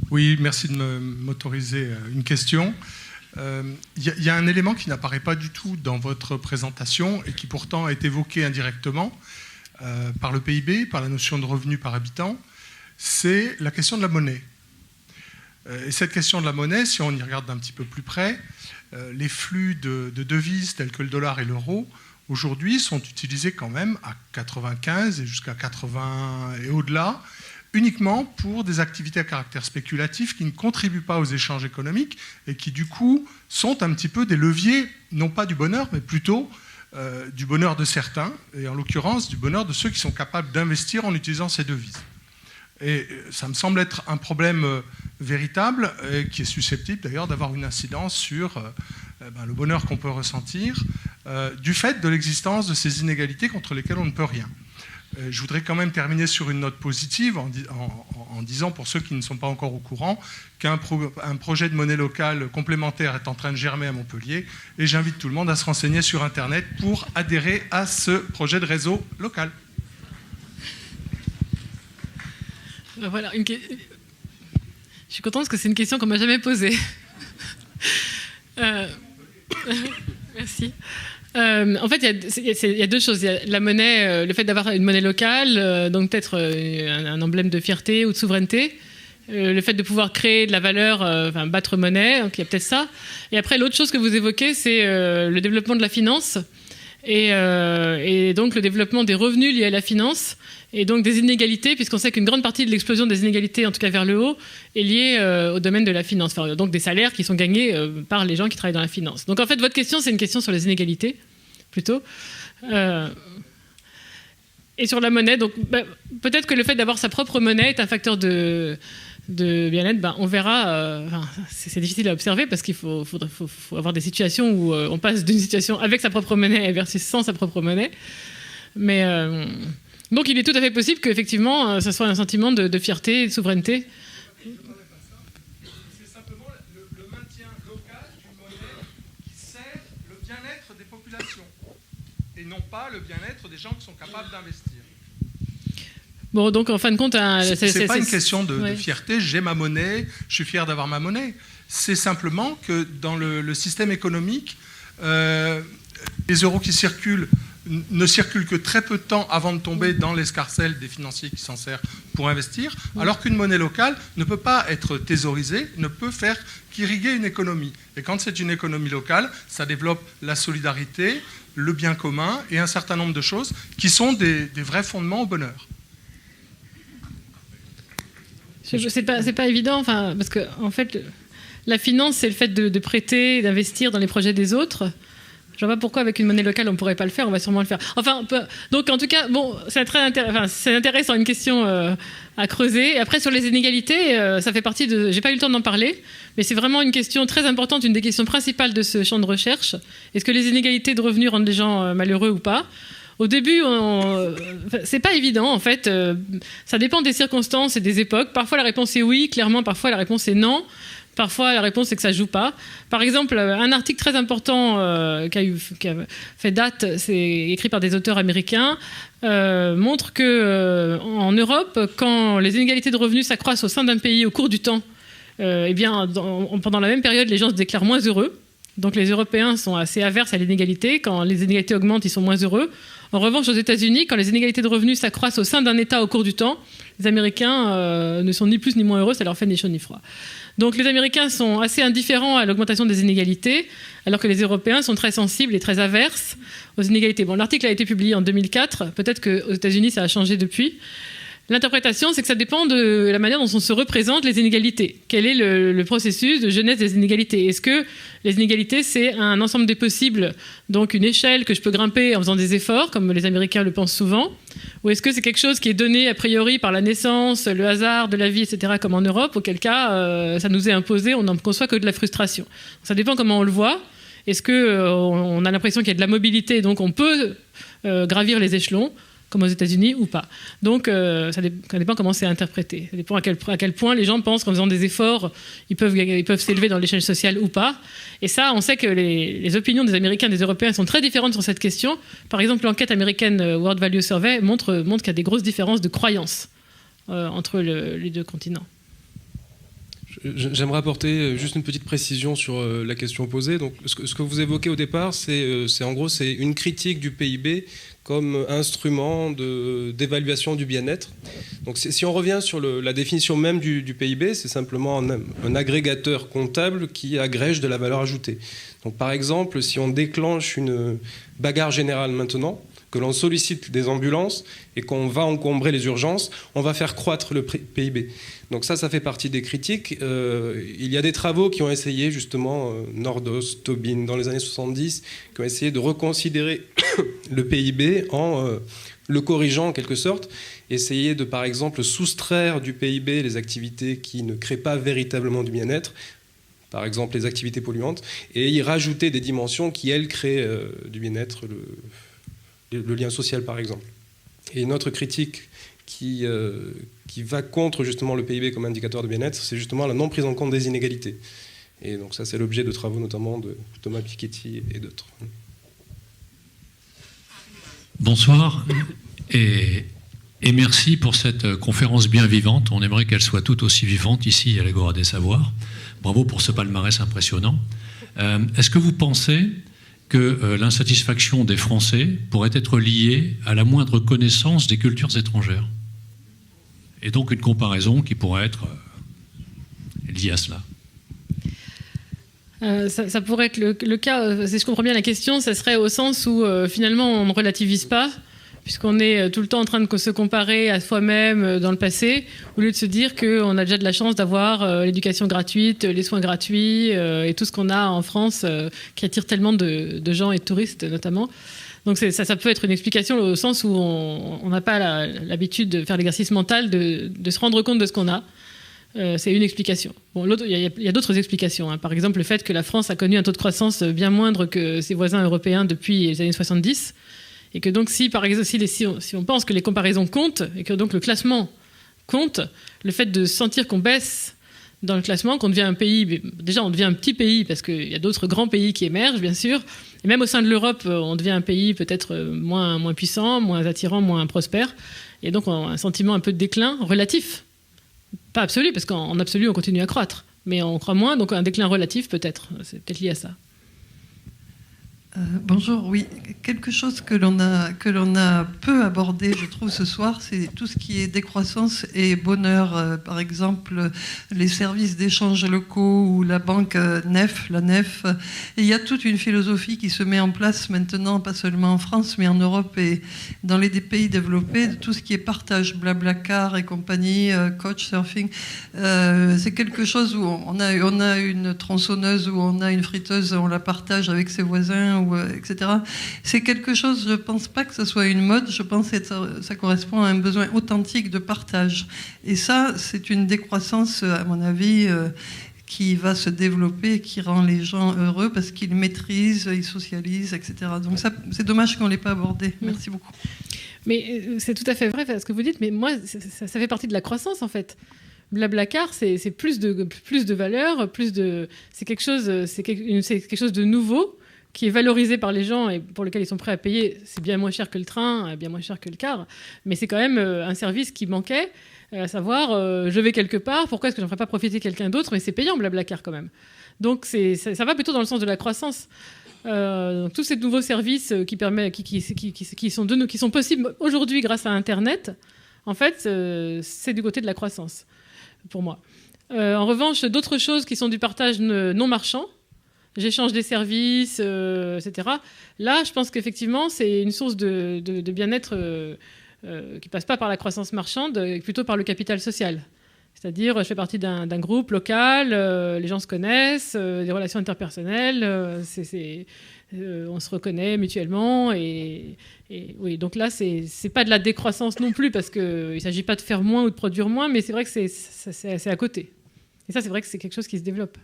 Oui, merci de m'autoriser une question. Il y a un élément qui n'apparaît pas du tout dans votre présentation et qui pourtant est évoqué indirectement par le PIB, par la notion de revenu par habitant, c'est la question de la monnaie. Et cette question de la monnaie, si on y regarde d'un petit peu plus près, les flux de devises tels que le dollar et l'euro, aujourd'hui, sont utilisés quand même à 95 et jusqu'à 80 et au-delà, uniquement pour des activités à caractère spéculatif qui ne contribuent pas aux échanges économiques et qui, du coup, sont un petit peu des leviers, non pas du bonheur, mais plutôt du bonheur de certains, et en l'occurrence du bonheur de ceux qui sont capables d'investir en utilisant ces devises. Et ça me semble être un problème véritable, et qui est susceptible d'ailleurs d'avoir une incidence sur le bonheur qu'on peut ressentir, du fait de l'existence de ces inégalités contre lesquelles on ne peut rien. Je voudrais quand même terminer sur une note positive en disant, pour ceux qui ne sont pas encore au courant, qu'un projet de monnaie locale complémentaire est en train de germer à Montpellier, et j'invite tout le monde à se renseigner sur Internet pour adhérer à ce projet de réseau local. Voilà, je suis contente parce que c'est une question qu'on ne m'a jamais posée. Merci. En fait, il y a deux choses. Il y a la monnaie, le fait d'avoir une monnaie locale, donc peut-être un emblème de fierté ou de souveraineté. Le fait de pouvoir créer de la valeur, battre monnaie, donc il y a peut-être ça. Et après, l'autre chose que vous évoquez, c'est le développement de la finance et donc le développement des revenus liés à la finance et donc des inégalités, puisqu'on sait qu'une grande partie de l'explosion des inégalités, en tout cas vers le haut, est liée au domaine de la finance. Enfin, donc des salaires qui sont gagnés par les gens qui travaillent dans la finance. Donc en fait, votre question, c'est une question sur les inégalités, plutôt. Et sur la monnaie, donc peut-être que le fait d'avoir sa propre monnaie est un facteur de bien-être. On verra. C'est difficile à observer parce qu'il faut avoir des situations où on passe d'une situation avec sa propre monnaie versus sans sa propre monnaie. Mais donc il est tout à fait possible qu'effectivement, ça soit un sentiment de fierté et de souveraineté. C'est simplement le maintien local d'une monnaie qui sert le bien-être des populations et non pas le bien-être des gens qui sont capables d'investir. Bon, donc en fin de compte, c'est pas une question de fierté. J'ai ma monnaie, je suis fier d'avoir ma monnaie. C'est simplement que dans le système économique, les euros qui circulent ne circulent que très peu de temps avant de tomber dans l'escarcelle des financiers qui s'en servent pour investir, alors qu'une monnaie locale ne peut pas être thésaurisée, ne peut faire qu'irriguer une économie. Et quand c'est une économie locale, ça développe la solidarité, le bien commun et un certain nombre de choses qui sont des vrais fondements au bonheur. C'est pas évident, parce que en fait, la finance, c'est le fait de prêter, d'investir dans les projets des autres. Je ne vois pas pourquoi avec une monnaie locale on ne pourrait pas le faire, on va sûrement le faire. Donc en tout cas, c'est intéressant, une question à creuser. Et après sur les inégalités, ça fait partie de. J'ai pas eu le temps d'en parler, mais c'est vraiment une question très importante, une des questions principales de ce champ de recherche. Est-ce que les inégalités de revenus rendent les gens malheureux ou pas ? Au début, c'est pas évident en fait. Ça dépend des circonstances et des époques. Parfois la réponse est oui, clairement. Parfois la réponse est non. Parfois, la réponse, c'est que ça ne joue pas. Par exemple, un article très important qui a fait date, c'est écrit par des auteurs américains, montre qu'en Europe, quand les inégalités de revenus s'accroissent au sein d'un pays au cours du temps, pendant la même période, les gens se déclarent moins heureux. Donc les Européens sont assez averses à l'inégalité. Quand les inégalités augmentent, ils sont moins heureux. En revanche, aux États-Unis, quand les inégalités de revenus s'accroissent au sein d'un État au cours du temps, les Américains ne sont ni plus ni moins heureux, ça leur fait ni chaud ni froid. Donc les Américains sont assez indifférents à l'augmentation des inégalités, alors que les Européens sont très sensibles et très averses aux inégalités. Bon, l'article a été publié en 2004, peut-être qu'aux États-Unis ça a changé depuis. L'interprétation, c'est que ça dépend de la manière dont on se représente les inégalités. Quel est le processus de jeunesse des inégalités ? Est-ce que les inégalités, c'est un ensemble des possibles, donc une échelle que je peux grimper en faisant des efforts, comme les Américains le pensent souvent ? Ou est-ce que c'est quelque chose qui est donné a priori par la naissance, le hasard de la vie, etc., comme en Europe, auquel cas, ça nous est imposé, on n'en conçoit que de la frustration. Ça dépend comment on le voit. Est-ce qu'on a l'impression qu'il y a de la mobilité, donc on peut gravir les échelons comme aux États-Unis ou pas. Donc, ça dépend comment c'est interprété. Ça dépend à quel point les gens pensent qu'en faisant des efforts, ils peuvent s'élever dans l'échelle sociale ou pas. Et ça, on sait que les opinions des Américains et des Européens sont très différentes sur cette question. Par exemple, l'enquête américaine World Value Survey montre qu'il y a des grosses différences de croyances entre les deux continents. J'aimerais apporter juste une petite précision sur la question posée. Donc, ce que vous évoquez au départ, c'est en gros c'est une critique du PIB comme instrument d'évaluation du bien-être. Donc, si on revient sur la définition même du PIB, c'est simplement un agrégateur comptable qui agrège de la valeur ajoutée. Donc, par exemple, si on déclenche une bagarre générale maintenant, que l'on sollicite des ambulances et qu'on va encombrer les urgences, on va faire croître le PIB. Donc ça fait partie des critiques. Il y a des travaux qui ont essayé, justement, Nordos, Tobin, dans les années 70, qui ont essayé de reconsidérer le PIB en le corrigeant en quelque sorte, essayer de, par exemple, soustraire du PIB les activités qui ne créent pas véritablement du bien-être, par exemple les activités polluantes, et y rajouter des dimensions qui, elles, créent du bien-être, le lien social, par exemple. Et une autre critique qui va contre justement le PIB comme indicateur de bien-être, c'est justement la non prise en compte des inégalités. Et donc ça, c'est l'objet de travaux notamment de Thomas Piketty et d'autres. Bonsoir et merci pour cette conférence bien vivante. On aimerait qu'elle soit tout aussi vivante ici à l'Agora des Savoirs. Bravo pour ce palmarès impressionnant. Est-ce que vous pensez que l'insatisfaction des Français pourrait être liée à la moindre connaissance des cultures étrangères? Et donc une comparaison qui pourrait être liée à cela. Ça pourrait être le cas, si je comprends bien la question, ça serait au sens où finalement on ne relativise pas, puisqu'on est tout le temps en train de se comparer à soi-même dans le passé, au lieu de se dire qu'on a déjà de la chance d'avoir l'éducation gratuite, les soins gratuits et tout ce qu'on a en France qui attire tellement de gens et de touristes notamment. Donc ça peut être une explication au sens où on n'a pas l'habitude de faire l'exercice mental de se rendre compte de ce qu'on a. C'est une explication. Bon, il y a d'autres explications. Hein. Par exemple, le fait que la France a connu un taux de croissance bien moindre que ses voisins européens depuis les années 70. Et que donc, si on pense que les comparaisons comptent, et que donc le classement compte, le fait de sentir qu'on baisse dans le classement, qu'on devient un pays, déjà on devient un petit pays, parce qu'il y a d'autres grands pays qui émergent, bien sûr, et même au sein de l'Europe, on devient un pays peut-être moins puissant, moins attirant, moins prospère, et donc on a un sentiment un peu de déclin relatif. Pas absolu, parce qu'en absolu, on continue à croître, mais on croît moins, donc un déclin relatif peut-être, c'est peut-être lié à ça. Bonjour, oui. Quelque chose que l'on a peu abordé, je trouve, ce soir, c'est tout ce qui est décroissance et bonheur. Par exemple, les services d'échange locaux ou la banque NEF, la NEF. Et il y a toute une philosophie qui se met en place maintenant, pas seulement en France, mais en Europe et dans les pays développés, de tout ce qui est partage, Blablacar et compagnie, Couchsurfing. C'est quelque chose où on a une tronçonneuse, où on a une friteuse, on la partage avec ses voisins, etc. C'est quelque chose, je ne pense pas que ce soit une mode, je pense que ça correspond à un besoin authentique de partage. Et ça, c'est une décroissance, à mon avis, qui va se développer et qui rend les gens heureux parce qu'ils maîtrisent, ils socialisent, etc. Donc ça, c'est dommage qu'on ne l'ait pas abordé. Merci beaucoup. Mais c'est tout à fait vrai ce que vous dites, mais moi, ça fait partie de la croissance, en fait. Blablacar, c'est plus de valeur, c'est quelque chose de nouveau qui est valorisé par les gens et pour lequel ils sont prêts à payer. C'est bien moins cher que le train, bien moins cher que le car, mais c'est quand même un service qui manquait, à savoir, je vais quelque part, pourquoi est-ce que je ne ferais pas profiter quelqu'un d'autre? Mais c'est payant, Blablacar, quand même. Donc ça va plutôt dans le sens de la croissance. Tous ces nouveaux services qui sont possibles aujourd'hui grâce à Internet, en fait, c'est du côté de la croissance, pour moi. En revanche, d'autres choses qui sont du partage non marchand, j'échange des services, etc. Là, je pense qu'effectivement, c'est une source de bien-être qui ne passe pas par la croissance marchande, plutôt par le capital social. C'est-à-dire, je fais partie d'un groupe local, les gens se connaissent, des relations interpersonnelles, on se reconnaît mutuellement. Et oui, donc là, c'est pas de la décroissance non plus, parce qu'il ne s'agit pas de faire moins ou de produire moins, mais c'est vrai que c'est à côté. Et ça, c'est vrai que c'est quelque chose qui se développe.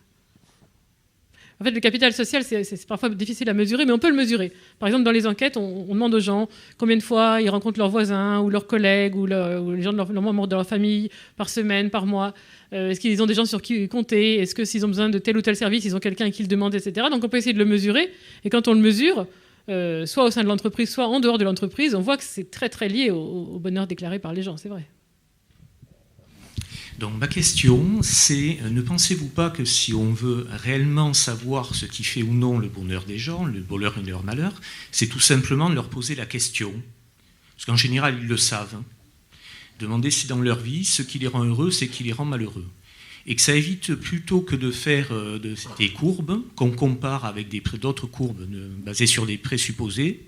En fait, le capital social, c'est parfois difficile à mesurer, mais on peut le mesurer. Par exemple, dans les enquêtes, on demande aux gens combien de fois ils rencontrent leurs voisins ou leurs collègues ou les gens leurs membres de leur famille par semaine, par mois. Est-ce qu'ils ont des gens sur qui compter? Est-ce que s'ils ont besoin de tel ou tel service, ils ont quelqu'un qui le demande, etc. Donc on peut essayer de le mesurer. Et quand on le mesure, soit au sein de l'entreprise, soit en dehors de l'entreprise, on voit que c'est très très lié au bonheur déclaré par les gens, c'est vrai. Donc ma question, c'est, ne pensez-vous pas que si on veut réellement savoir ce qui fait ou non le bonheur des gens, le bonheur et leur malheur, c'est tout simplement de leur poser la question. Parce qu'en général, ils le savent. Demander si dans leur vie, ce qui les rend heureux, c'est qui les rend malheureux. Et que ça évite, plutôt que de faire des courbes qu'on compare avec d'autres courbes basées sur des présupposés,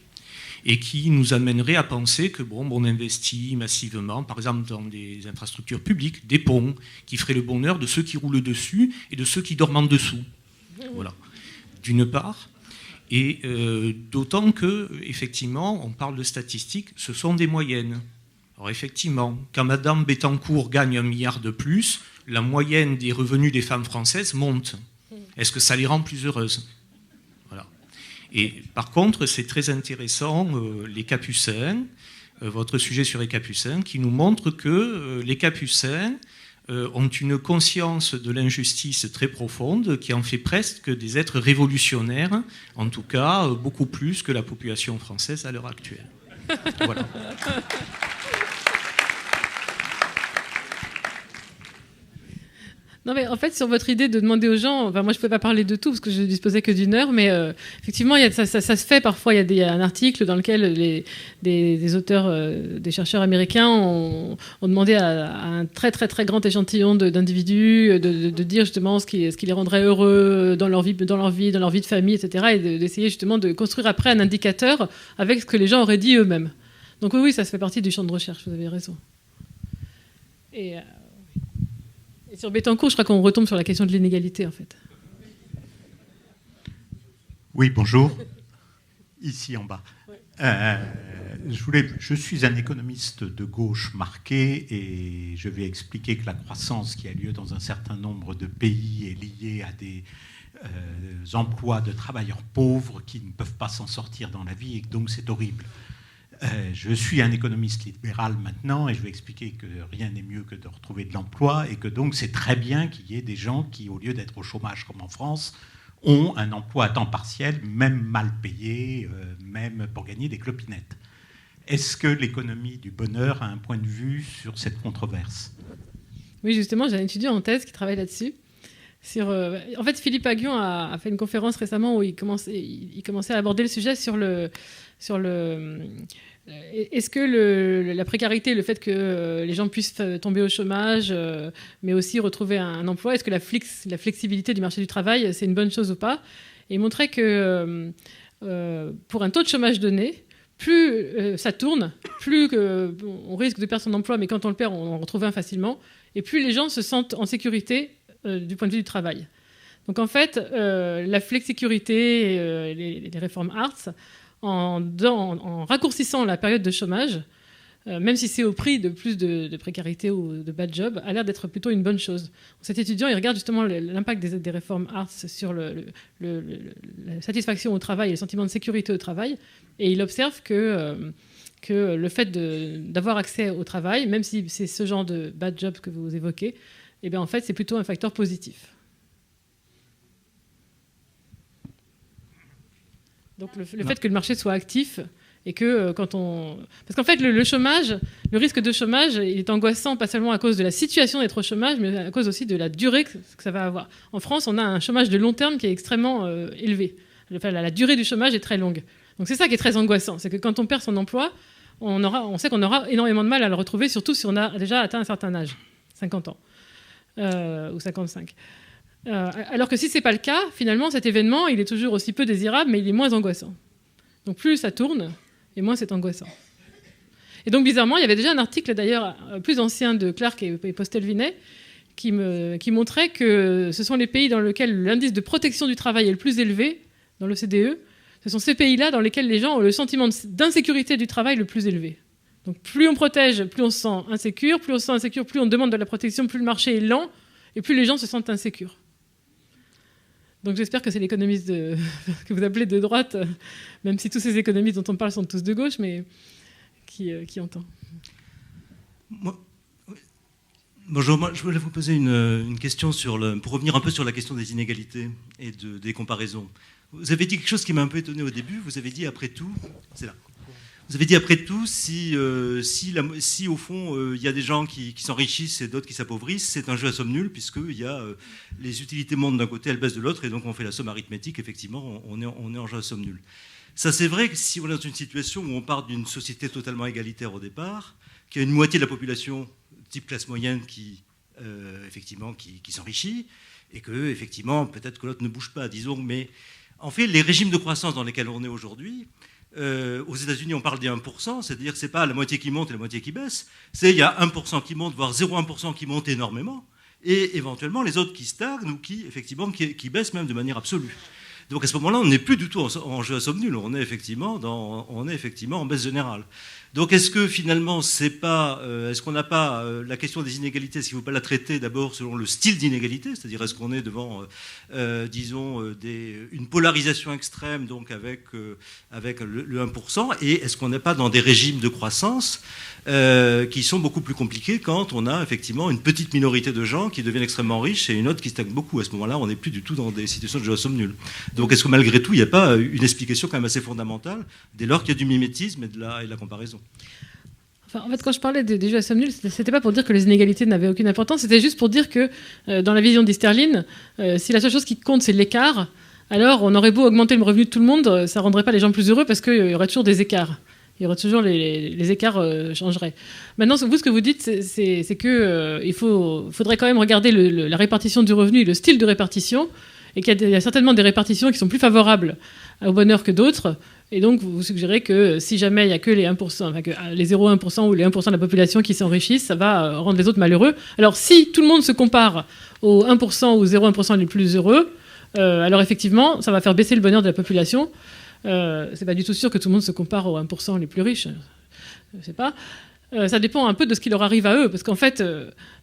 et qui nous amènerait à penser que on investit massivement, par exemple dans des infrastructures publiques, des ponts, qui feraient le bonheur de ceux qui roulent dessus et de ceux qui dorment en dessous. Voilà. D'une part, et d'autant que, effectivement, on parle de statistiques, ce sont des moyennes. Alors effectivement, quand Madame Bettencourt gagne 1 milliard de plus, la moyenne des revenus des femmes françaises monte. Est-ce que ça les rend plus heureuses ? Voilà. Et par contre, c'est très intéressant, les Capucins, votre sujet sur les Capucins, qui nous montre que les Capucins ont une conscience de l'injustice très profonde qui en fait presque des êtres révolutionnaires, en tout cas beaucoup plus que la population française à l'heure actuelle. Voilà. Non, mais en fait, sur votre idée de demander aux gens, moi je ne peux pas parler de tout parce que je ne disposais que d'1 heure, mais effectivement, ça se fait parfois. Il y a un article dans lequel des auteurs, des chercheurs américains ont demandé à un très très très grand échantillon d'individus de dire justement ce qui les rendrait heureux dans leur vie de famille, etc. Et d'essayer justement de construire après un indicateur avec ce que les gens auraient dit eux-mêmes. Donc oui, ça se fait partie du champ de recherche, vous avez raison. Et sur Bettencourt, je crois qu'on retombe sur la question de l'inégalité, en fait. Oui, bonjour. Ici en bas. Je suis un économiste de gauche marqué et je vais expliquer que la croissance qui a lieu dans un certain nombre de pays est liée à des emplois de travailleurs pauvres qui ne peuvent pas s'en sortir dans la vie et donc c'est horrible. Je suis un économiste libéral maintenant et je vais expliquer que rien n'est mieux que de retrouver de l'emploi et que donc c'est très bien qu'il y ait des gens qui, au lieu d'être au chômage comme en France, ont un emploi à temps partiel, même mal payé, même pour gagner des clopinettes. Est-ce que l'économie du bonheur a un point de vue sur cette controverse ? Oui, justement, j'ai un étudiant en thèse qui travaille là-dessus. En fait, Philippe Aghion a fait une conférence récemment où il commençait à aborder le sujet sur est-ce que la précarité, le fait que les gens puissent tomber au chômage, mais aussi retrouver un emploi, est-ce que la flexibilité du marché du travail, c'est une bonne chose ou pas ? Et il montrait que pour un taux de chômage donné, plus ça tourne, plus on risque de perdre son emploi, mais quand on le perd, on en retrouve un facilement, et plus les gens se sentent en sécurité du point de vue du travail. Donc en fait, la flexicurité et les réformes Hartz, en raccourcissant la période de chômage, même si c'est au prix de plus de précarité ou de bad job, a l'air d'être plutôt une bonne chose. Cet étudiant, il regarde justement l'impact des réformes Hartz sur la satisfaction au travail et le sentiment de sécurité au travail, et il observe que le fait d'avoir accès au travail, même si c'est ce genre de bad job que vous évoquez, eh bien en fait, c'est plutôt un facteur positif. Donc le fait que le marché soit actif et que quand on... Parce qu'en fait, le chômage, le risque de chômage, il est angoissant, pas seulement à cause de la situation d'être au chômage, mais à cause aussi de la durée que ça va avoir. En France, on a un chômage de long terme qui est extrêmement élevé. Enfin, la durée du chômage est très longue. Donc c'est ça qui est très angoissant, c'est que quand on perd son emploi, on sait qu'on aura énormément de mal à le retrouver, surtout si on a déjà atteint un certain âge, 50 ans ou 55. Alors que si ce n'est pas le cas, finalement, cet événement, il est toujours aussi peu désirable, mais il est moins angoissant. Donc plus ça tourne, et moins c'est angoissant. Et donc, bizarrement, il y avait déjà un article, d'ailleurs, plus ancien de Clark et Postel-Vinet, qui montrait que ce sont les pays dans lesquels l'indice de protection du travail est le plus élevé, dans l'OCDE, ce sont ces pays-là dans lesquels les gens ont le sentiment d'insécurité du travail le plus élevé. Donc plus on protège, plus on se sent insécure, plus on demande de la protection, plus le marché est lent, et plus les gens se sentent insécures. Donc j'espère que c'est l'économiste que vous appelez de droite, même si tous ces économistes dont on parle sont tous de gauche, mais qui entend. Bonjour, moi je voulais vous poser une question pour revenir un peu sur la question des inégalités et des comparaisons. Vous avez dit quelque chose qui m'a un peu étonné au début, vous avez dit après tout, c'est là. Vous avez dit après tout, si au fond il y a des gens qui s'enrichissent et d'autres qui s'appauvrissent, c'est un jeu à somme nulle, puisqu'il y a les utilités montent d'un côté, elles baissent de l'autre, et donc on fait la somme arithmétique, effectivement, on est en jeu à somme nulle. Ça, c'est vrai que si on est dans une situation où on part d'une société totalement égalitaire au départ, qu'il y a une moitié de la population, type classe moyenne, qui s'enrichit, et que, effectivement, peut-être que l'autre ne bouge pas, disons, mais en fait, les régimes de croissance dans lesquels on est aujourd'hui, aux États-Unis, on parle des 1%, c'est-à-dire que ce n'est pas la moitié qui monte et la moitié qui baisse, il y a 1% qui monte, voire 0,1% qui monte énormément, et éventuellement les autres qui stagnent ou qui baissent même de manière absolue. Donc à ce moment-là, on n'est plus du tout en jeu à somme nulle, on est effectivement en baisse générale. Donc est-ce que finalement, est-ce qu'on n'a pas la question des inégalités, est-ce qu'il ne faut pas la traiter d'abord selon le style d'inégalité, c'est-à-dire est-ce qu'on est devant, une polarisation extrême, donc avec le 1%, et est-ce qu'on n'est pas dans des régimes de croissance qui sont beaucoup plus compliqués quand on a effectivement une petite minorité de gens qui deviennent extrêmement riches et une autre qui stagne beaucoup. À ce moment-là, on n'est plus du tout dans des situations de jeu à somme nulle. Donc est-ce que malgré tout, il n'y a pas une explication quand même assez fondamentale dès lors qu'il y a du mimétisme et de la comparaison? En fait, quand je parlais des jeux à somme nulle, c'était pas pour dire que les inégalités n'avaient aucune importance, c'était juste pour dire que dans la vision d'Easterlin, si la seule chose qui compte c'est l'écart, alors on aurait beau augmenter le revenu de tout le monde, ça rendrait pas les gens plus heureux parce qu'il y aurait toujours des écarts. Il y aurait toujours les écarts changeraient. Maintenant, vous, ce que vous dites, c'est que il faudrait quand même regarder la répartition du revenu et le style de répartition, et qu'il y a certainement des répartitions qui sont plus favorables au bonheur que d'autres. Et donc, vous suggérez que si jamais il n'y a que les 1%, enfin que les 0,1% ou les 1% de la population qui s'enrichissent, ça va rendre les autres malheureux. Alors, si tout le monde se compare aux 1% ou 0,1% les plus heureux, alors effectivement, ça va faire baisser le bonheur de la population. C'est pas du tout sûr que tout le monde se compare aux 1% les plus riches. Je sais pas. Ça dépend un peu de ce qui leur arrive à eux, parce qu'en fait,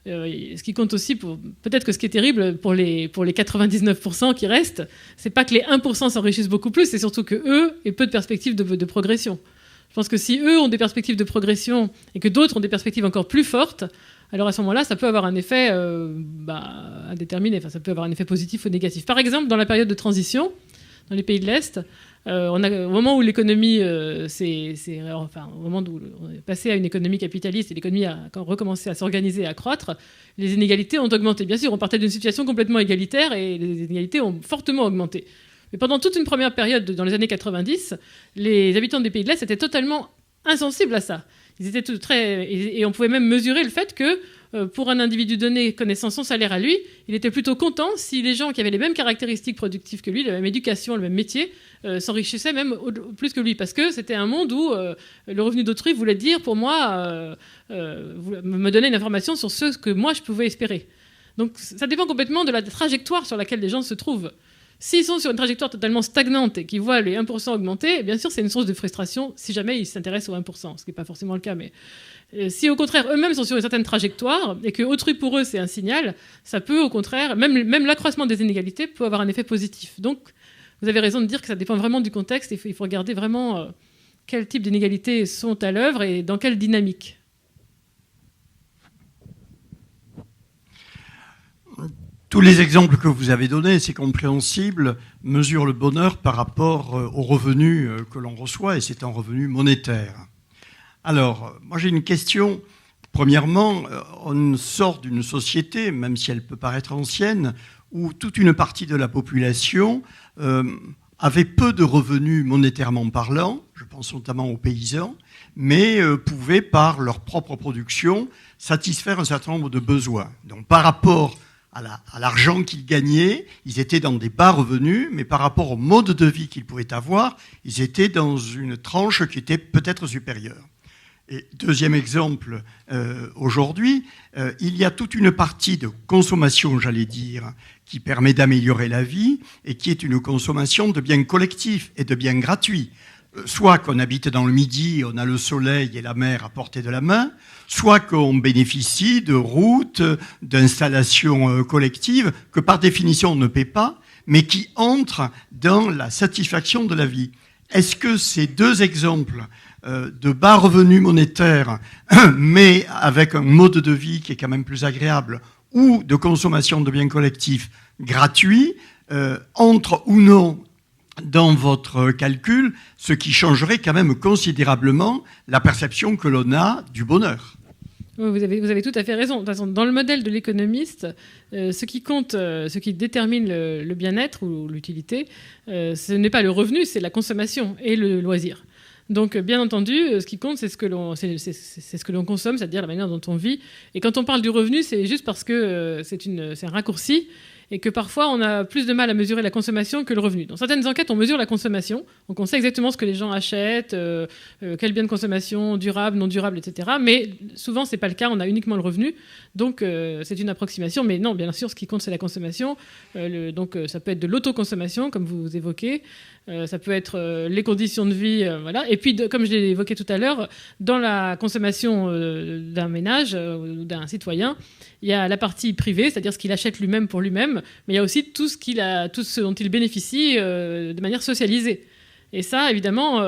ce qui compte aussi, peut-être que ce qui est terrible pour les 99% qui restent, c'est pas que les 1% s'enrichissent beaucoup plus, c'est surtout que eux aient peu de perspectives de progression. Je pense que si eux ont des perspectives de progression et que d'autres ont des perspectives encore plus fortes, alors à ce moment-là, ça peut avoir un effet indéterminé. Enfin, ça peut avoir un effet positif ou négatif. Par exemple, dans la période de transition, dans les pays de l'Est, au moment où l'économie, au moment où on est passé à une économie capitaliste et l'économie a recommencé à s'organiser et à croître, les inégalités ont augmenté. Bien sûr, on partait d'une situation complètement égalitaire et les inégalités ont fortement augmenté. Mais pendant toute une première période, dans les années 90, les habitants des pays de l'Est étaient totalement insensibles à ça. Ils étaient et on pouvait même mesurer le fait que pour un individu donné connaissant son salaire à lui, il était plutôt content si les gens qui avaient les mêmes caractéristiques productives que lui, la même éducation, le même métier, s'enrichissaient même plus que lui. Parce que c'était un monde où le revenu d'autrui voulait dire, pour moi, me donner une information sur ce que moi je pouvais espérer. Donc ça dépend complètement de la trajectoire sur laquelle les gens se trouvent. S'ils sont sur une trajectoire totalement stagnante et qu'ils voient les 1% augmenter, bien sûr, c'est une source de frustration si jamais ils s'intéressent aux 1%, ce qui n'est pas forcément le cas. Mais si au contraire, eux-mêmes sont sur une certaine trajectoire et que autrui pour eux, c'est un signal, ça peut au contraire, même l'accroissement des inégalités peut avoir un effet positif. Donc, vous avez raison de dire que ça dépend vraiment du contexte. Il faut regarder vraiment quel type d'inégalités sont à l'œuvre et dans quelle dynamique. Tous les exemples que vous avez donnés, c'est compréhensible, mesurent le bonheur par rapport aux revenus que l'on reçoit, et c'est un revenu monétaire. Alors, moi j'ai une question. Premièrement, on sort d'une société, même si elle peut paraître ancienne, où toute une partie de la population avait peu de revenus monétairement parlant, je pense notamment aux paysans, mais pouvaient, par leur propre production, satisfaire un certain nombre de besoins. Donc par rapport à l'argent qu'ils gagnaient, ils étaient dans des bas revenus, mais par rapport au mode de vie qu'ils pouvaient avoir, ils étaient dans une tranche qui était peut-être supérieure. Et deuxième exemple, aujourd'hui, il y a toute une partie de consommation, j'allais dire, qui permet d'améliorer la vie et qui est une consommation de biens collectifs et de biens gratuits. Soit qu'on habite dans le Midi, on a le soleil et la mer à portée de la main, soit qu'on bénéficie de routes, d'installations collectives que par définition on ne paie pas, mais qui entrent dans la satisfaction de la vie. Est-ce que ces deux exemples de bas revenus monétaires, mais avec un mode de vie qui est quand même plus agréable, ou de consommation de biens collectifs gratuits, entrent ou non dans votre calcul, ce qui changerait quand même considérablement la perception que l'on a du bonheur. Oui, vous avez tout à fait raison. De toute façon, dans le modèle de l'économiste, ce qui compte, ce qui détermine le bien-être ou l'utilité, ce n'est pas le revenu, c'est la consommation et le loisir. Donc, bien entendu, ce qui compte, c'est ce que l'on consomme, c'est-à-dire la manière dont on vit. Et quand on parle du revenu, c'est juste parce que c'est un raccourci et que parfois, on a plus de mal à mesurer la consommation que le revenu. Dans certaines enquêtes, on mesure la consommation, donc on sait exactement ce que les gens achètent, quels biens de consommation, durables, non durables, etc. Mais souvent, ce n'est pas le cas, on a uniquement le revenu. Donc, c'est une approximation. Mais non, bien sûr, ce qui compte, c'est la consommation. Donc, ça peut être de l'autoconsommation, comme vous évoquez. Ça peut être les conditions de vie, voilà. Et puis, comme je l'ai évoqué tout à l'heure, dans la consommation d'un ménage ou d'un citoyen, il y a la partie privée, c'est-à-dire ce qu'il achète lui-même pour lui-même, mais il y a aussi tout ce dont il bénéficie de manière socialisée. Et ça, évidemment,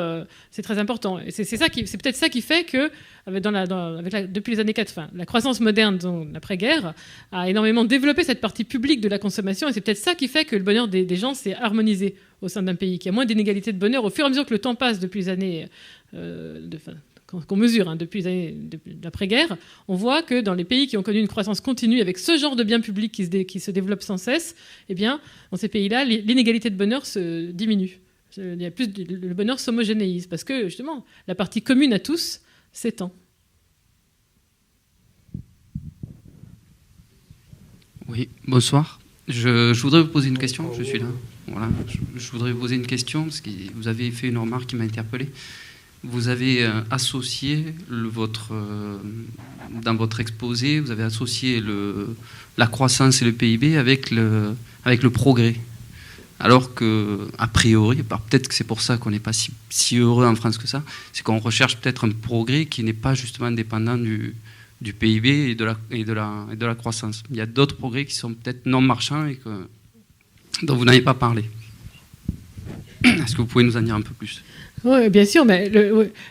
c'est très important. Et c'est peut-être ça qui fait que, depuis les années 80, la croissance moderne, l'après-guerre, a énormément développé cette partie publique de la consommation. Et c'est peut-être ça qui fait que le bonheur des gens s'est harmonisé au sein d'un pays, qu'il y a moins d'inégalités de bonheur au fur et à mesure que le temps passe depuis les années qu'on mesure depuis les années de l'après-guerre, on voit que dans les pays qui ont connu une croissance continue avec ce genre de biens publics qui se développent sans cesse, eh bien, dans ces pays-là, l'inégalité de bonheur se diminue. Le bonheur s'homogénéise parce que, justement, la partie commune à tous s'étend. Oui, bonsoir. Je voudrais vous poser une question. Je suis là. Voilà. Je voudrais vous poser une question parce que vous avez fait une remarque qui m'a interpellé. Vous avez associé dans votre exposé, vous avez associé la croissance et le PIB avec le progrès. Alors que, a priori, peut-être que c'est pour ça qu'on n'est pas si heureux en France que ça, c'est qu'on recherche peut-être un progrès qui n'est pas justement dépendant du PIB et de la croissance. Il y a d'autres progrès qui sont peut-être non marchands et dont vous n'avez pas parlé. Est-ce que vous pouvez nous en dire un peu plus ? Oui, bien sûr, mais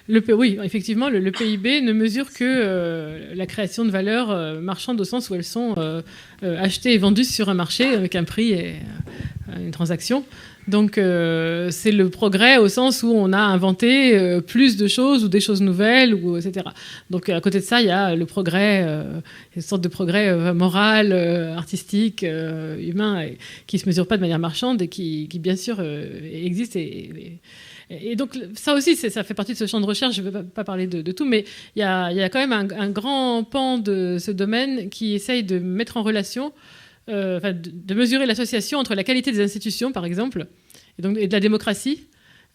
oui, effectivement, le PIB ne mesure que la création de valeurs marchandes au sens où elles sont achetées et vendues sur un marché avec un prix et une transaction. Donc, c'est le progrès au sens où on a inventé plus de choses ou des choses nouvelles, etc. Donc, à côté de ça, il y a le progrès, une sorte de progrès moral, artistique, humain, qui ne se mesure pas de manière marchande et qui bien sûr, existe et donc ça aussi, ça fait partie de ce champ de recherche. Je ne vais pas parler de tout, mais il y a quand même un grand pan de ce domaine qui essaye de mettre en relation, de mesurer l'association entre la qualité des institutions, par exemple, et de la démocratie,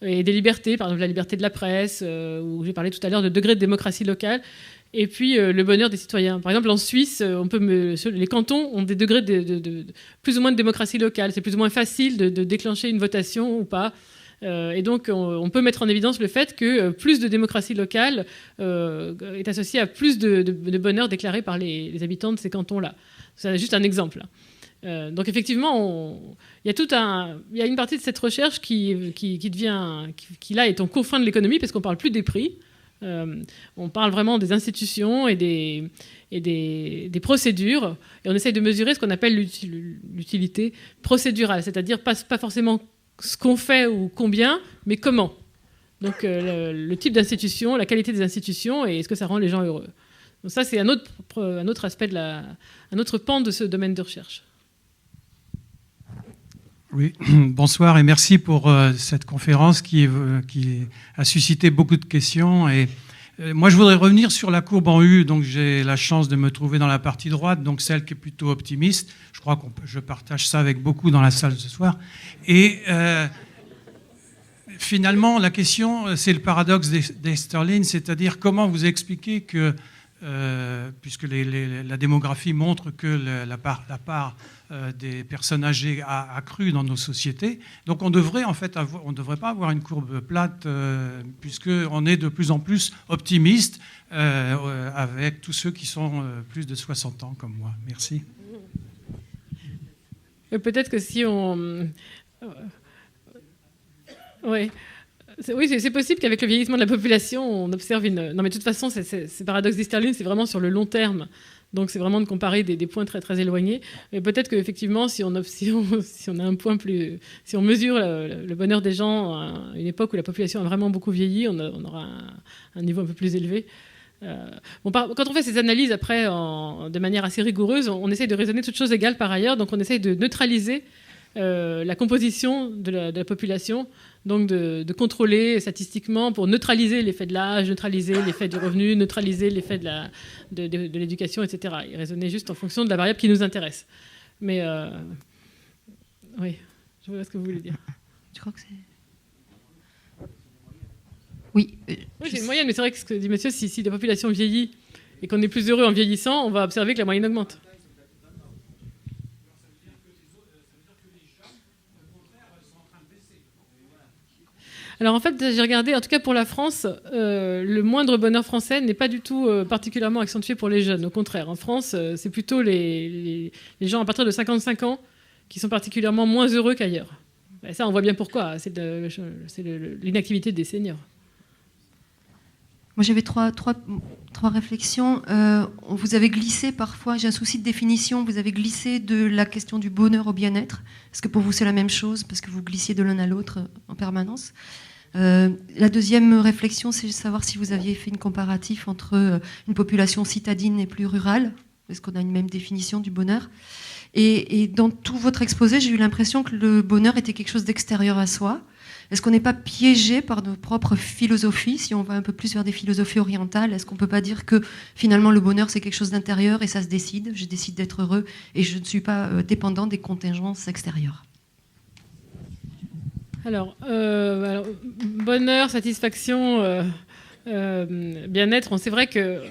et des libertés, par exemple la liberté de la presse, où j'ai parlé tout à l'heure de degré de démocratie locale, et puis le bonheur des citoyens. Par exemple, en Suisse, les cantons ont des degrés de plus ou moins de démocratie locale. C'est plus ou moins facile de déclencher une votation ou pas. Et donc, on peut mettre en évidence le fait que plus de démocratie locale est associée à plus de bonheur déclaré par les habitants de ces cantons-là. C'est juste un exemple. Donc, effectivement, il y a une partie de cette recherche qui là est en confins de l'économie parce qu'on ne parle plus des prix. On parle vraiment des institutions et des procédures. Et on essaye de mesurer ce qu'on appelle l'utilité procédurale, c'est-à-dire pas forcément ce qu'on fait ou combien, mais comment. Donc le type d'institution, la qualité des institutions et est-ce que ça rend les gens heureux. Donc ça, c'est un autre aspect un autre pan de ce domaine de recherche. Oui, bonsoir et merci pour cette conférence qui a suscité beaucoup de questions. Et moi, je voudrais revenir sur la courbe en U. Donc, j'ai la chance de me trouver dans la partie droite, donc celle qui est plutôt optimiste. Je crois que je partage ça avec beaucoup dans la salle ce soir. Et finalement, la question, c'est le paradoxe d'Esterlin, c'est-à-dire comment vous expliquez que, puisque la démographie montre que la part des personnes âgées a crû dans nos sociétés, donc on devrait pas avoir une courbe plate, puisqu'on est de plus en plus optimiste avec tous ceux qui sont plus de 60 ans comme moi. Merci. Peut-être que si on... Oui. Oui, c'est possible qu'avec le vieillissement de la population, on observe une... Non, mais de toute façon, ces paradoxes d'Easterlin, c'est vraiment sur le long terme. Donc, c'est vraiment de comparer des points très, très éloignés. Mais peut-être qu'effectivement, si on a un point plus... Si on mesure le bonheur des gens à une époque où la population a vraiment beaucoup vieilli, on aura un niveau un peu plus élevé. Quand on fait ces analyses, après, de manière assez rigoureuse, on essaye de raisonner toutes choses égales par ailleurs. Donc, on essaye de neutraliser la composition de la population, donc de contrôler statistiquement pour neutraliser l'effet de l'âge, neutraliser l'effet du revenu, neutraliser l'effet de l'éducation, etc. Et raisonner juste en fonction de la variable qui nous intéresse. Mais oui, je vois ce que vous voulez dire. Je crois que c'est... Oui. Oui, c'est une moyenne, mais c'est vrai que ce que dit monsieur, si la population vieillit et qu'on est plus heureux en vieillissant, on va observer que la moyenne augmente. Alors en fait, j'ai regardé, en tout cas pour la France, le moindre bonheur français n'est pas du tout particulièrement accentué pour les jeunes. Au contraire, en France, c'est plutôt les gens à partir de 55 ans qui sont particulièrement moins heureux qu'ailleurs. Et ça, on voit bien pourquoi. C'est l'inactivité des seniors. Moi, j'avais trois réflexions. Vous avez glissé parfois, j'ai un souci de définition, vous avez glissé de la question du bonheur au bien-être. Est-ce que pour vous, c'est la même chose? Parce que vous glissiez de l'un à l'autre en permanence. La deuxième réflexion, c'est de savoir si vous aviez fait une comparatif entre une population citadine et plus rurale. Est-ce qu'on a une même définition du bonheur? Et dans tout votre exposé, j'ai eu l'impression que le bonheur était quelque chose d'extérieur à soi. Est-ce qu'on n'est pas piégé par nos propres philosophies? Si on va un peu plus vers des philosophies orientales, est-ce qu'on ne peut pas dire que finalement le bonheur c'est quelque chose d'intérieur et ça se décide? Je décide d'être heureux et je ne suis pas dépendant des contingences extérieures. Alors, bonheur, satisfaction, bien-être, c'est vrai que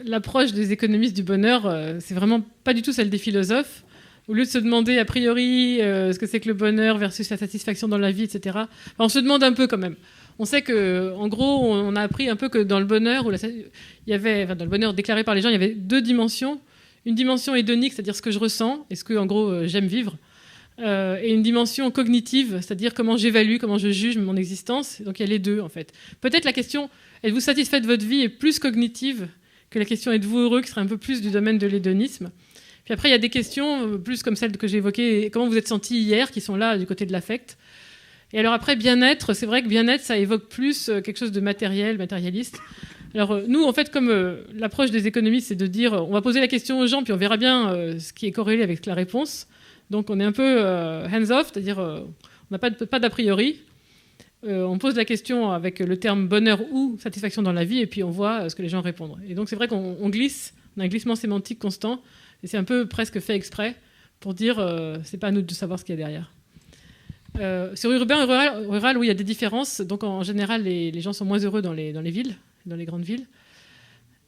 l'approche des économistes du bonheur, c'est vraiment pas du tout celle des philosophes. Au lieu de se demander a priori ce que c'est que le bonheur versus la satisfaction dans la vie, etc. Enfin, on se demande un peu quand même. On sait que, en gros, on a appris un peu que dans le bonheur, dans le bonheur déclaré par les gens, il y avait deux dimensions. Une dimension hédonique, c'est-à-dire ce que je ressens, et ce que, en gros, j'aime vivre. Et une dimension cognitive, c'est-à-dire comment j'évalue, comment je juge mon existence. Donc il y a les deux, en fait. Peut-être la question êtes-vous satisfait de votre vie est plus cognitive que la question êtes-vous heureux, qui serait un peu plus du domaine de l'hédonisme. Puis après, il y a des questions plus comme celles que j'ai évoquées, comment vous êtes senti hier, qui sont là du côté de l'affect. Et alors après, bien-être, c'est vrai que bien-être, ça évoque plus quelque chose de matérialiste. Alors nous, en fait, comme l'approche des économistes, c'est de dire, on va poser la question aux gens, puis on verra bien ce qui est corrélé avec la réponse. Donc on est un peu hands-off, c'est-à-dire on n'a pas d'a priori. On pose la question avec le terme bonheur ou satisfaction dans la vie, et puis on voit ce que les gens répondent. Et donc c'est vrai qu'on glisse, on a un glissement sémantique constant, et c'est un peu presque fait exprès pour dire c'est pas à nous de savoir ce qu'il y a derrière. Sur urbain et rural, oui, il y a des différences. Donc en général, les gens sont moins heureux dans les villes, dans les grandes villes.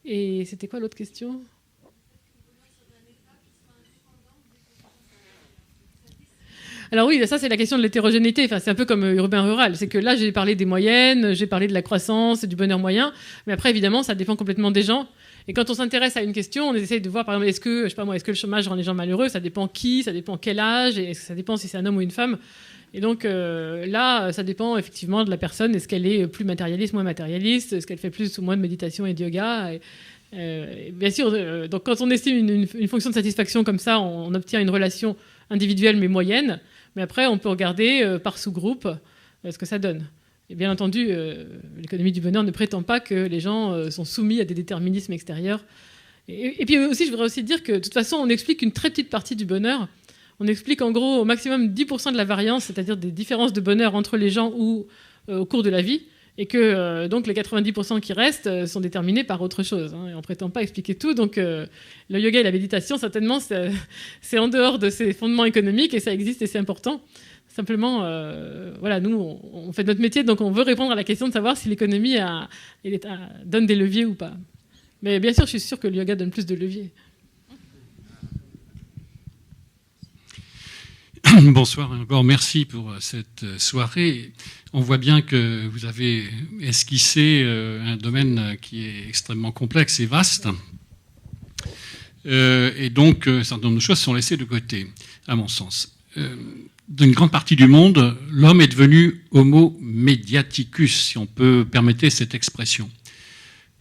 Et c'était quoi l'autre question ? Alors oui, ça c'est la question de l'hétérogénéité. Enfin, c'est un peu comme urbain-rural. C'est que là, j'ai parlé des moyennes, j'ai parlé de la croissance et du bonheur moyen. Mais après, évidemment, ça dépend complètement des gens. Et quand on s'intéresse à une question, on essaie de voir, par exemple, est-ce que le chômage rend les gens malheureux? Ça dépend qui, ça dépend quel âge, et ça dépend si c'est un homme ou une femme. Et donc là, ça dépend effectivement de la personne. Est-ce qu'elle est plus matérialiste, moins matérialiste? Est-ce qu'elle fait plus ou moins de méditation et de yoga? Et bien sûr, donc quand on estime une fonction de satisfaction comme ça, on obtient une relation individuelle mais moyenne. Mais après, on peut regarder par sous-groupe ce que ça donne. Et bien entendu, l'économie du bonheur ne prétend pas que les gens sont soumis à des déterminismes extérieurs. Et puis aussi, je voudrais aussi dire que de toute façon, on explique une très petite partie du bonheur. On explique en gros au maximum 10% de la variance, c'est-à-dire des différences de bonheur entre les gens ou au cours de la vie. Et que donc les 90% qui restent sont déterminés par autre chose. Et on ne prétend pas expliquer tout. Donc le yoga et la méditation, certainement, c'est en dehors de ces fondements économiques et ça existe et c'est important. Simplement, voilà, nous, on fait notre métier, donc on veut répondre à la question de savoir si l'économie donne des leviers ou pas. Mais bien sûr, je suis sûre que le yoga donne plus de leviers. Bonsoir encore, merci pour cette soirée. On voit bien que vous avez esquissé un domaine qui est extrêmement complexe et vaste. Et donc, un certain nombre de choses sont laissées de côté, à mon sens. d'une grande partie du monde, l'homme est devenu homo mediaticus, si on peut permettre cette expression.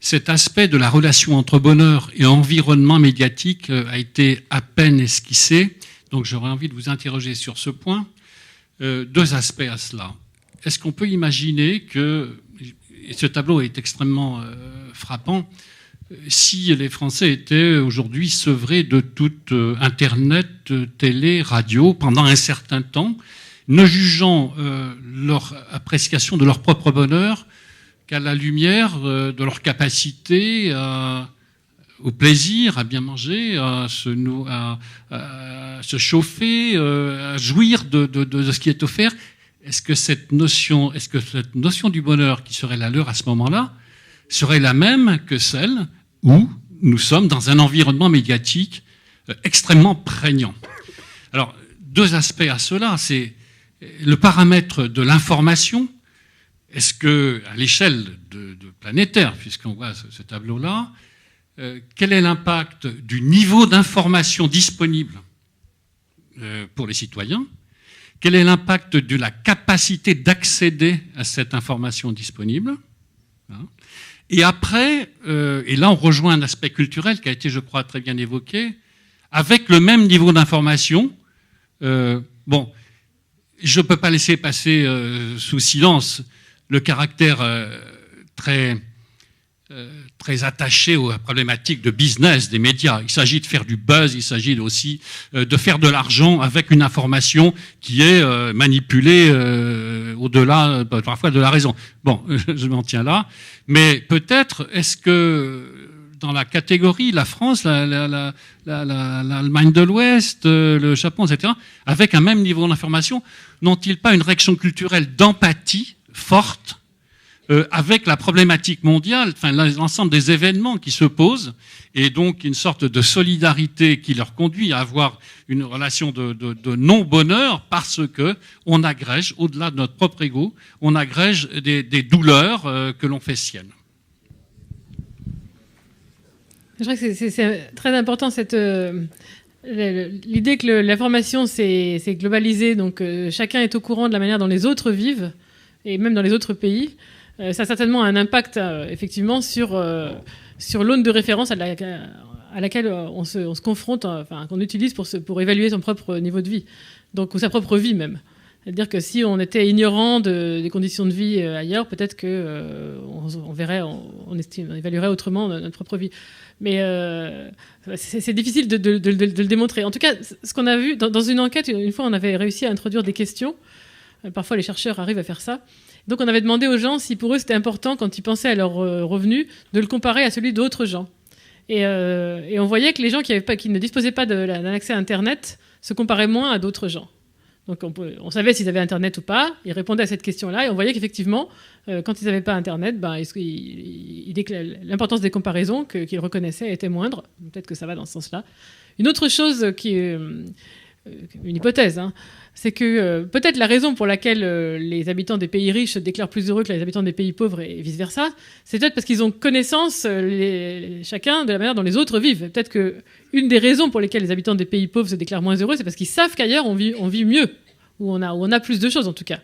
Cet aspect de la relation entre bonheur et environnement médiatique a été à peine esquissé, donc j'aurais envie de vous interroger sur ce point. Deux aspects à cela. Est-ce qu'on peut imaginer que, et ce tableau est extrêmement frappant, si les Français étaient aujourd'hui sevrés de toute Internet, télé, radio, pendant un certain temps, ne jugeant leur appréciation de leur propre bonheur qu'à la lumière de leur capacité au plaisir, à bien manger, à se chauffer, à jouir de ce qui est offert. Est-ce que cette notion du bonheur qui serait la leur à ce moment-là serait la même que celle où nous sommes dans un environnement médiatique extrêmement prégnant? Alors, deux aspects à cela, c'est le paramètre de l'information. Est-ce que, à l'échelle de planétaire, puisqu'on voit ce tableau-là, quel est l'impact du niveau d'information disponible pour les citoyens? Quel est l'impact de la capacité d'accéder à cette information disponible? Et après, et là on rejoint un aspect culturel qui a été, je crois, très bien évoqué, avec le même niveau d'information, bon, je ne peux pas laisser passer sous silence le caractère très attaché aux problématiques de business des médias. Il s'agit de faire du buzz, il s'agit aussi de faire de l'argent avec une information qui est manipulée au-delà, parfois, de la raison. Bon, je m'en tiens là. Mais peut-être, est-ce que dans la catégorie, la France, l'Allemagne de l'Ouest, le Japon, etc., avec un même niveau d'information, n'ont-ils pas une réaction culturelle d'empathie forte avec la problématique mondiale, enfin l'ensemble des événements qui se posent, et donc une sorte de solidarité qui leur conduit à avoir une relation de non-bonheur parce que on agrège, au-delà de notre propre ego, on agrège des douleurs que l'on fait siennes. Je crois que c'est très important l'idée que l'information c'est globalisé, donc chacun est au courant de la manière dont les autres vivent, et même dans les autres pays. Ça a certainement un impact, effectivement, sur l'aune de référence à laquelle on se confronte, enfin, qu'on utilise pour évaluer son propre niveau de vie, donc, ou sa propre vie même. C'est-à-dire que si on était ignorant des conditions de vie ailleurs, peut-être qu'on évaluerait autrement notre propre vie. Mais c'est difficile de le démontrer. En tout cas, ce qu'on a vu dans une enquête, une fois, on avait réussi à introduire des questions. Parfois, les chercheurs arrivent à faire ça. Donc, on avait demandé aux gens si pour eux, c'était important, quand ils pensaient à leur revenu, de le comparer à celui d'autres gens. Et on voyait que les gens qui ne disposaient pas d'un accès à Internet se comparaient moins à d'autres gens. Donc, on savait s'ils avaient Internet ou pas. Ils répondaient à cette question-là. Et on voyait qu'effectivement, quand ils n'avaient pas Internet, l'importance des comparaisons qu'ils reconnaissaient était moindre. Peut-être que ça va dans ce sens-là. Une autre chose qui est une hypothèse, c'est que peut-être la raison pour laquelle les habitants des pays riches se déclarent plus heureux que les habitants des pays pauvres et vice-versa, c'est peut-être parce qu'ils ont connaissance, chacun, de la manière dont les autres vivent. Peut-être qu'une des raisons pour lesquelles les habitants des pays pauvres se déclarent moins heureux, c'est parce qu'ils savent qu'ailleurs on vit mieux, où on a plus de choses en tout cas.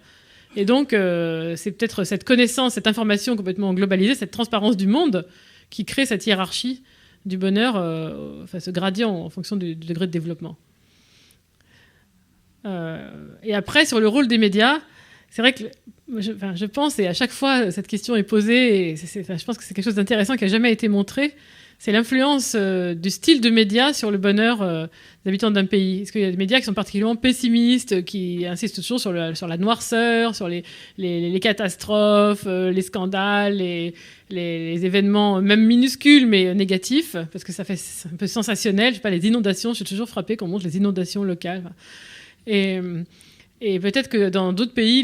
Et donc c'est peut-être cette connaissance, cette information complètement globalisée, cette transparence du monde qui crée cette hiérarchie du bonheur, ce gradient en fonction du degré de développement. Et après, sur le rôle des médias, c'est vrai que je pense, et à chaque fois cette question est posée, et je pense que c'est quelque chose d'intéressant qui n'a jamais été montré, c'est l'influence du style de médias sur le bonheur des habitants d'un pays. Est-ce qu'il y a des médias qui sont particulièrement pessimistes, qui insistent toujours sur la noirceur, sur les catastrophes, les scandales, les événements même minuscules mais négatifs, parce que ça fait un peu sensationnel. Je sais pas, les inondations, je suis toujours frappée qu'on montre les inondations locales. Et peut-être que dans d'autres pays,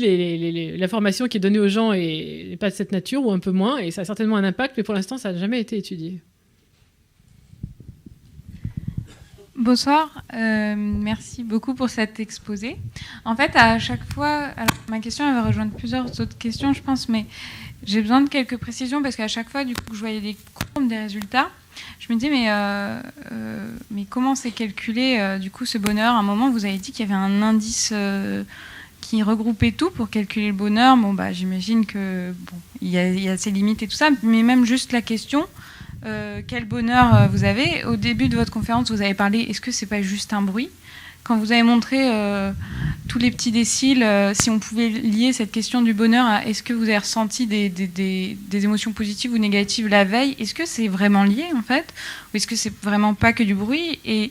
l'information qui est donnée aux gens n'est pas de cette nature, ou un peu moins, et ça a certainement un impact, mais pour l'instant, ça n'a jamais été étudié. Bonsoir, merci beaucoup pour cet exposé. En fait, à chaque fois, alors, ma question elle va rejoindre plusieurs autres questions, je pense, mais j'ai besoin de quelques précisions parce qu'à chaque fois, du coup, que je voyais des courbes, des résultats, je me dis mais comment c'est calculé du coup ce bonheur? À un moment, vous avez dit qu'il y avait un indice qui regroupait tout pour calculer le bonheur. Bon, bah, j'imagine que bon, il y a ses limites et tout ça, mais même juste la question. Quel bonheur vous avez. Au début de votre conférence, vous avez parlé, est-ce que c'est pas juste un bruit? Quand vous avez montré tous les petits déciles, si on pouvait lier cette question du bonheur à est-ce que vous avez ressenti des émotions positives ou négatives la veille, est-ce que c'est vraiment lié en fait? Ou est-ce que c'est vraiment pas que du bruit? Et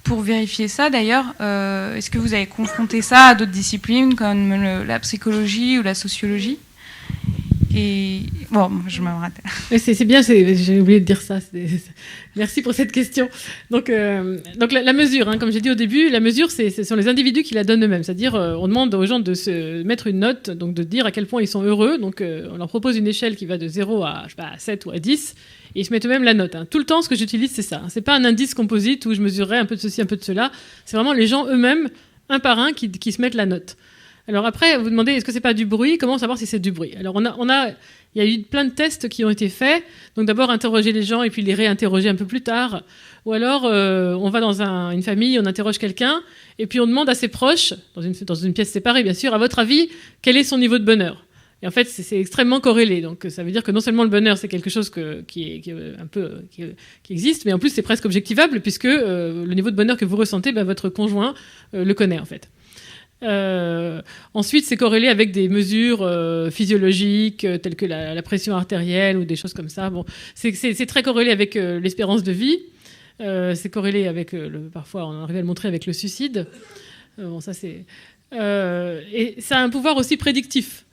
pour vérifier ça d'ailleurs, est-ce que vous avez confronté ça à d'autres disciplines comme la psychologie ou la sociologie? Et bon, je me rate. C'est bien, j'ai oublié de dire ça. Merci pour cette question. Donc la mesure, hein, comme j'ai dit au début, la mesure, ce sont les individus qui la donnent eux-mêmes. C'est-à-dire, on demande aux gens de se mettre une note, donc de dire à quel point ils sont heureux. Donc, on leur propose une échelle qui va de 0 à, je sais pas, à 7 ou à 10, et ils se mettent eux-mêmes la note. Hein. Tout le temps, ce que j'utilise, c'est ça. Hein. C'est pas un indice composite où je mesurerais un peu de ceci, un peu de cela. C'est vraiment les gens eux-mêmes, un par un, qui se mettent la note. Alors après, vous demandez, est-ce que c'est pas du bruit? Comment savoir si c'est du bruit? Alors il y a eu plein de tests qui ont été faits. Donc d'abord interroger les gens et puis les réinterroger un peu plus tard. Ou alors on va dans une famille, on interroge quelqu'un et puis on demande à ses proches, dans une pièce séparée bien sûr, à votre avis, quel est son niveau de bonheur? Et en fait, c'est extrêmement corrélé. Donc ça veut dire que non seulement le bonheur, c'est quelque chose qui existe, mais en plus c'est presque objectivable puisque le niveau de bonheur que vous ressentez, votre conjoint le connaît en fait. Ensuite, c'est corrélé avec des mesures physiologiques telles que la pression artérielle ou des choses comme ça. Bon, c'est très corrélé avec l'espérance de vie. C'est corrélé avec, parfois, on arrive à le montrer avec le suicide. Bon, ça c'est. Et ça a un pouvoir aussi prédictif.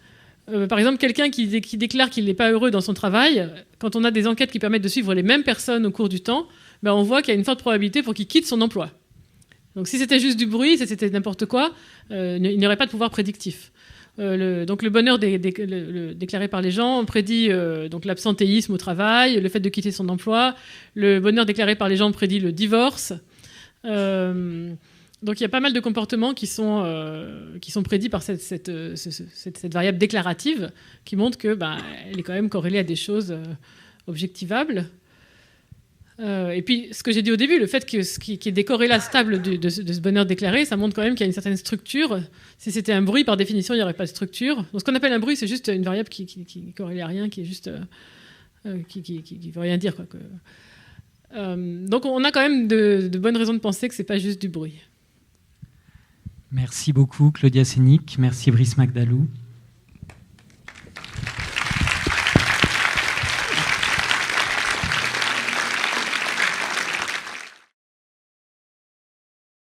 Par exemple, quelqu'un qui déclare qu'il n'est pas heureux dans son travail, quand on a des enquêtes qui permettent de suivre les mêmes personnes au cours du temps, on voit qu'il y a une forte probabilité pour qu'il quitte son emploi. Donc si c'était juste du bruit, si c'était n'importe quoi, il n'y aurait pas de pouvoir prédictif. Donc le bonheur déclaré par les gens prédit donc l'absentéisme au travail, le fait de quitter son emploi. Le bonheur déclaré par les gens prédit le divorce. Donc il y a pas mal de comportements qui sont prédits par cette variable déclarative qui montre que elle est quand même corrélée à des choses objectivables. Et puis, ce que j'ai dit au début, le fait qu'il y ait des corrélats stables de ce bonheur déclaré, ça montre quand même qu'il y a une certaine structure. Si c'était un bruit, par définition, il n'y aurait pas de structure. Donc, ce qu'on appelle un bruit, c'est juste une variable qui corrèle à rien, qui est juste qui veut rien dire, quoi. Donc, on a quand même de bonnes raisons de penser que c'est pas juste du bruit. Merci beaucoup, Claudia Sénic. Merci, Brice Magdalou.